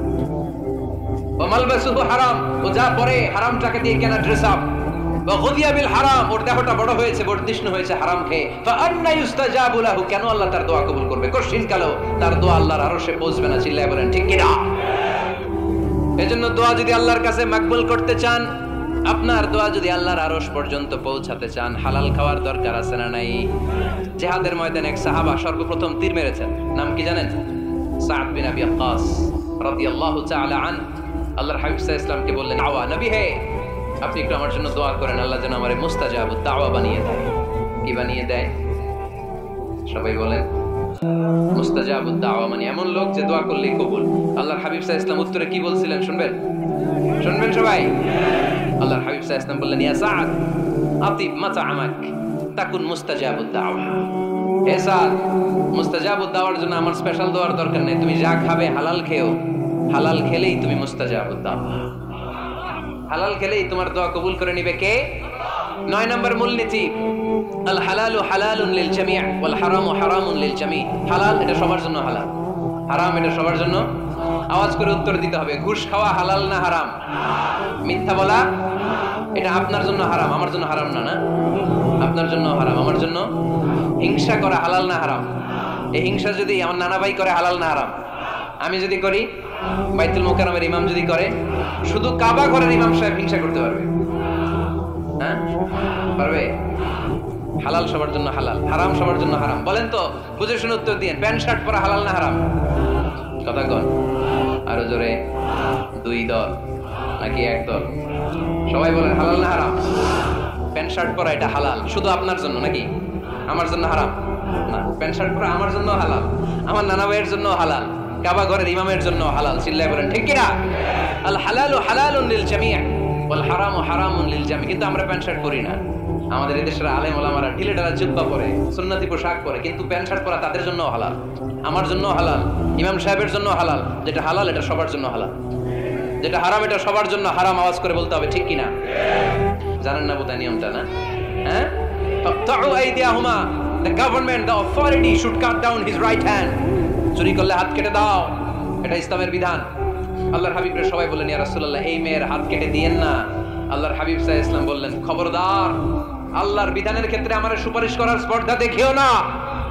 ওয়া মালবাসুহু হারাম, ও যা পরে হারাম টাকা দিয়ে কেনা ড্রেস আপ, ওয়া গুযিয়া বিল হারাম, ওর দেহটা বড় হয়েছে, বর্ধিষ্ণু হয়েছে হারাম খেয়ে, ফা আন্না ইউস্তাজাবু লাহু, কেন আল্লাহ তার দোয়া কবুল করবে? কোশ্চিন কালো তার দোয়া আল্লাহর আরশে পৌঁছবে না। চিল্লায় বলেন ঠিক কি না? এজন্য দোয়া যদি আল্লাহর কাছে মাকবুল করতে চান, আপনার দোয়া যদি আল্লাহর আরশ পর্যন্ত পৌঁছাতে চান, হালাল খাওয়ার দরকার আছে না নাই? জিহাদের ময়দানে এক সাহাবা সর্বপ্রথম তীর মেরেছেন, নাম কি জানেন? সাদ বিন আবি ওয়াক্কাস রাদিয়াল্লাহু তাআলা আন। আল্লাহর হাবিব সাল্লাল্লাহু আলাইহি ওয়াসাল্লামকে বললেন আওয়া নবী হে, আপনি একটু আমার জন্য দোয়া করেন, আল্লাহ যেন আমারে মুস্তাজাবুদ দাওয়া বানিয়ে দেয়। কি বানিয়ে দেয়? সবাই বলেন মুস্তাজাবুদ দাওয়া, মানে এমন লোক যে দোয়া করলেই কবুল। আল্লাহর হাবিব সাল্লাল্লাহু আলাইহি ওয়াসাল্লাম উত্তরে কি বলছিলেন শুনবেন? শুনবেন সবাই? আল্লাহর হাবিব সাল্লাল্লাহু আলাইহি ওয়াসাল্লাম বললেন ইয়া সাদ আতিব মাতআমাক তাকুন মুস্তাজাবুদ দাওয়া। হে সাদ, মুস্তাজাবুদ দাওয়ার জন্য আমার স্পেশাল দোয়ার দরকার নেই, তুমি যা খাবে হালাল খেও, হালাল খেলেই তুমি মুস্তাজাবুদ দাওয়া, হালাল খেলেই তোমার দোয়া কবুল করে নিবে কে? 9 নম্বর মূলনীতি আল হালালু হালালুন লিল জামি' ওয়াল হারামু হারামুন লিল জামি'। হালাল এটা সবার জন্য হালাল, হারাম এটা সবার জন্য। আওয়াজ করে উত্তর দিতে হবে, ঘুষ খাওয়া হালাল না হারাম? মিথ্যা বলা এটা আপনার জন্য হারাম, আমার জন্য হারাম না? না, আপনার জন্য হারাম, আমার জন্য। হিংসা করা হালাল না হারাম? এই হিংসা যদি আমার নানা ভাই করে হালাল না হারাম? আমি যদি করি, বাইতুল মুকাররমের ইমাম যদি করে, শুধু কাবা ঘরের ইমাম সাহেব হিংসা করতে পারবে? হ্যাঁ পারবে? হালাল সবার জন্য হালাল, হারাম সবার জন্য হারাম। বলেন তো, বুঝে শুনে উত্তর দিন, প্যান্ট শার্ট পরা হালাল না হারাম? কথা কন আরো জোরে। 2 দল নাকি 1 দল? সবাই বলেন হালাল না হারাম? প্যান্ট শার্ট পরা এটা হালাল শুধু আপনার জন্য, নাকি আমার জন্য হারাম? না, প্যান্ট শার্ট পরা আমার জন্য হালাল, আমার নানা ভাইয়ের জন্য হালাল, কাবা ঘরের ইমামের জন্য হালাল। চিল্লায় বলেন ঠিক কিনা? আল হালালু হালালুন লিল জামি' ওয়াল হারামু হারামুন লিল জামি'। কিন্তু আমরা প্যান্ট শার্ট পরি না। আমাদের এদেশের আলেম ওলামারা ঢিলে ঢালা জুব্বা পরে, সুন্নতি পোশাক পরে, কিন্তু প্যান্ট শার্ট পরা তাদের জন্য হালাল, আমার জন্য হালাল, ইমাম সাহেবের জন্য হালাল। যেটা হালাল এটা সবার জন্য হালাল, যেটা হারাম এটা সবার জন্য হারাম। আওয়াজ করে বলতে হবে ঠিক কিনা? জানেন না বোধহয় নিয়মটা, না? হ্যাঁ, ফাকতাউ আইদিয়াহুমা, the government, the authority should cut down his right hand. চুরি করলে হাত কেটে দাও, এটা ইসলামের বিধান। আল্লাহর হাবিব সবাই বললেন ইয়া রাসূলুল্লাহ এই মেয়ের হাত কেটে দিয়েন না। আল্লাহর হাবিব সাল্লাল্লাহু আলাইহি ওয়াসাল্লাম বললেন খবরদার, আল্লাহর বিধানের ক্ষেত্রে আমার সুপারিশ করার স্পর্ধা দেখিও না।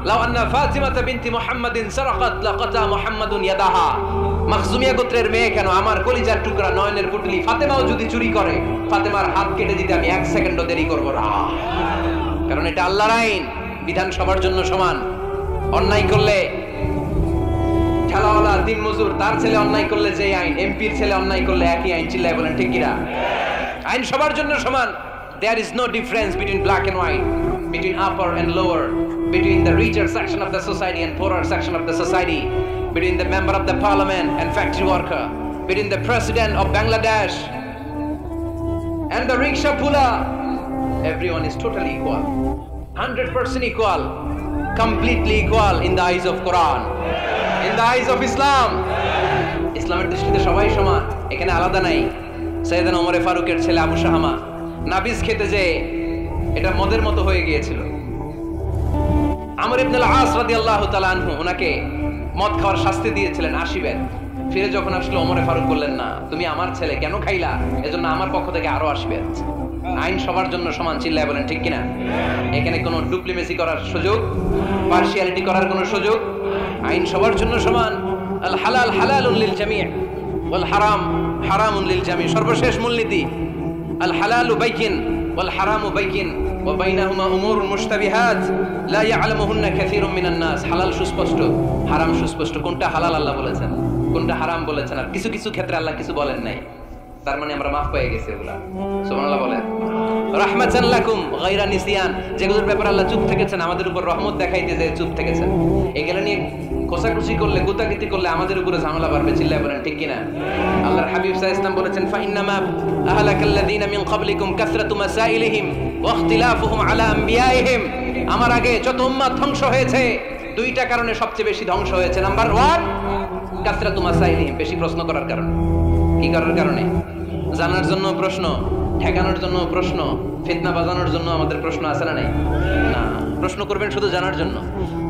লাউ আন্না ফাতিমাতা বিনতি মুহাম্মাদিন সারাকাত লাকাতা মুহাম্মাদুন ইয়াদাহা। মাখজুমিয়া গোত্রের মেয়ে কেন, আমার কলিজার টুকরা নয়নের পুটলি ফাতেমাও যদি চুরি করে, ফাতেমার হাত কেটে দিতে আমি 1 সেকেন্ডও দেরি করব না। কারণ এটা আল্লাহর আইন, বিধান সবার জন্য সমান। অন্যায় করলে ঠেলাওয়ালা দিন মজুর তার ছেলে অন্যায় করলে যে আইন, এমপির ছেলে অন্যায় করলে একই আইন। চিল্লায় বলেন ঠিক কিনা? আইন সবার জন্য সমান। There is no difference between black and white, between upper and lower, between the richer section of the society and poorer section of the society, between the member of the parliament and factory worker, between the president of Bangladesh and the rickshaw puller. Everyone is totally equal, 100% equal, completely equal in the eyes of Quran, in the eyes of Islam. ইসলামের দৃষ্টিতে সবাই সমান, এখানে আলাদা নাই। সাইয়েদনা ওমর ফারুকের ছেলে আবু শাহামা নাবিজ খেতে যে এটা মদের মতো হয়ে গিয়েছিল। আমর ইবনে আল-আস রাদিয়াল্লাহু তাআলা আনহু ওনাকে মদ খাওয়ার শাস্তি দিয়েছিলেন 80 বেত। ফিরে যখন আসলো ওমর ফারুক বললেন, না তুমি আমার ছেলে, কেন খাইলা? এজন্য আমার পক্ষ থেকে আরো 80 বেত। আইন সবার জন্য সমান। চিল্লায় বলেন ঠিক কিনা? এখানে কোনো ডুপ্লিমেসি করার সুযোগ, পার্সিয়ালিটি করার কোনো সুযোগ, আইন সবার জন্য সমান। আল হালাল হালালুন লিল জামি' ওয়াল হারাম হারামুন লিল জামি'। সর্বশেষ মূলনীতি আল হালালু বাইয়িন ওয়াল হারামু বাইয়িন ওয়া বাইনাহুমা উমুরুন মুশতাবিহাত লা ইয়ালামুহুন্না কাসীরুম মিনান নাস। হালাল সুস্পষ্ট, হারাম সুস্পষ্ট। কোনটা হালাল আল্লাহ বলেছেন, কোনটা হারাম বলেছেন, আর কিছু কিছু ক্ষেত্রে আল্লাহ কিছু বলেন নাই। তার মানে আমরা মাফ পেয়ে গেছি ওগুলা। সুবহানাল্লাহ বলেন। রাহমাতান লাকুম গায়রা নিসিয়ান, যেগুলোর ব্যাপারে আল্লাহ চুপ থেকেছেন, আমাদের উপর রহমত দেখাইতে যে চুপ থেকেছেন। এগুলো নিয়ে কোসাকুসি করলে, গুতাগুতি করলে আমাদের উপরে ঝামেলা বাড়বে। চিল্লায় বলেন ঠিক কিনা? আল্লাহর হাবিব সাল্লাল্লাহু আলাইহি ওয়াসাল্লাম বলেছেন, ফাইন্নামা আহলাকাল্লাযীনা মিন ক্বাবলিকুম কাসরাতু মাসাইলিহিম ওয়া ইখতিলাফুহুম আলা আমবিয়াইহিম। আমার আগে যত উম্মাত ধ্বংস হয়েছে, দুইটা কারণে সবচেয়ে বেশি ধ্বংস হয়েছে। নাম্বার 1 কাসরাতু মাসাইলিহিম, বেশি প্রশ্ন করার কারণে। কি করার কারণে? জানার জন্য প্রশ্ন, ঠেকানোর জন্য প্রশ্ন, ফিতনা বাজানোর জন্য আমাদের প্রশ্ন আছে না নাই? না, প্রশ্ন করবেন শুধু জানার জন্য।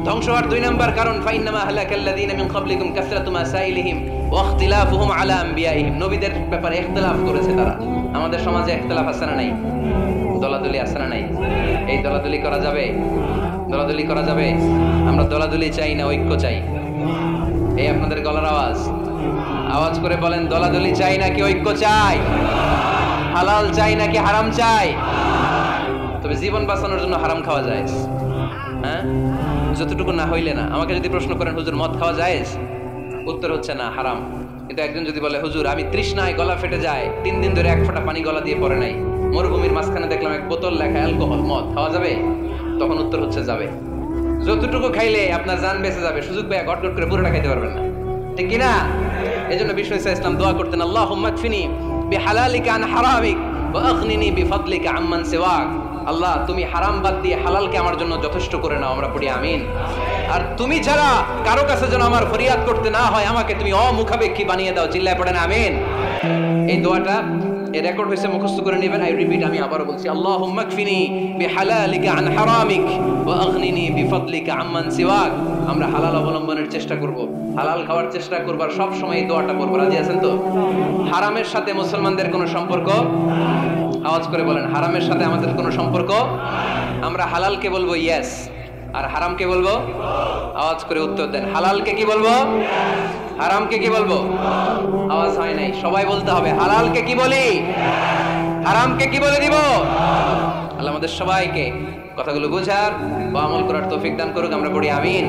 ধ্বংস হওয়ার 2 নাম্বার কারণ ফাইন্নামা আহলাকাল্লাযীনা মিন ক্বাবলিকুম কাসরাতু মাসাইলিহিম ওয়া ইখতিলাফুহুম আলা আমবিয়াইহিম। নবীদের ব্যাপারে ইখতিলাফ করেছে তারা। আমাদের সমাজে ইখতিলাফ আছে না নাই? দলাদলি আছে না নাই? এই দলাদলি করা যাবে? দলাদলি করা যাবে? আমরা দলাদলি চাই না, ঐক্য চাই। এই আপনাদের গলার আওয়াজ, আওয়াজ করে বলেন, দলাদলি চাই নাকি ঐক্য চাই? হালাল চাই নাকি হারাম চাই? তবে জীবন বাঁচানোর জন্য হারাম খাওয়া যায়, হ্যাঁ, যতটুকু না হইলে না। আমাকে যদি প্রশ্ন করেন, হুজুর মদ খাওয়া যায়? উত্তর হচ্ছে না, হারাম। কিন্তু একজন যদি বলে, হুজুর আমি তৃষ্ণায় গলা ফেটে যায়, 3 দিন ধরে 1 ফোঁটা পানি গলা দিয়ে পড়ে নাই, মরুভূমির মাঝখানে দেখলাম 1 বোতল লেখা অ্যালকোহল, মদ খাওয়া যাবে? তখন উত্তর হচ্ছে যাবে। যতটুকু খাইলে আপনার জান বেঁচে যাবে, সুযোগ পেয়ে গটগট করে পুরোটা খাইতে পারবেন না, ঠিক কিনা? এই জন্য বিষ্ণু ইসলাম দোয়া করতেন, আল্লাহুম্মা কফিনি বিহালালিকা আন হারামিক ওয়া আগনিনি বিফাদলিকা আম্মান সিওয়াক। আল্লাহ তুমি হারাম বাদ দিয়ে হালালকে আমার জন্য যথেষ্ট করে নাও। আমরা পড়ি আমিন। আর তুমি ছাড়া কারো কাছে যেন আমার ফরিয়াদ করতে না হয়, আমাকে তুমি অমুখাপেক্ষী বানিয়ে দাও। চিল্লায় পড়েন আমিন। এই দোয়াটা এই রেকর্ড হয়েছে, মুখস্থ করে নেবেন। আই রিপিট, আমি আবারও বলছি, আল্লাহুম্মা কফিনি বিহালালিকা আন হারামিক ওয়া আগনিনি বিফাদলিকা আম্মান সিওয়াক। আমরা হালাল অবলম্বনের চেষ্টা করব, হালাল খাওয়ার চেষ্টা করব, আর সব সময় এই দোয়াটা পড়ব। রাজি আছেন তো? হারামের সাথে মুসলমানদের কোনো সম্পর্ক? আওয়াজ করে বলেন, হারামের সাথে আমাদের কোনো সম্পর্ক? আমরা হালালকে বলবো ইয়েস, আর হারামকে বলবো? আওয়াজ করে উত্তর দেন। হালালকে কি বলবো? হারামকে কি বলবো? আওয়াজ হয় নাই, সবাই বলতে হবে। হালালকে কি বলি? হারামকে কি বলে দিব? আল্লাহ আমাদের সবাইকে কথাগুলো বোঝার ও আমল করার তৌফিক দান করুক। আমরা পড়ি আমিন।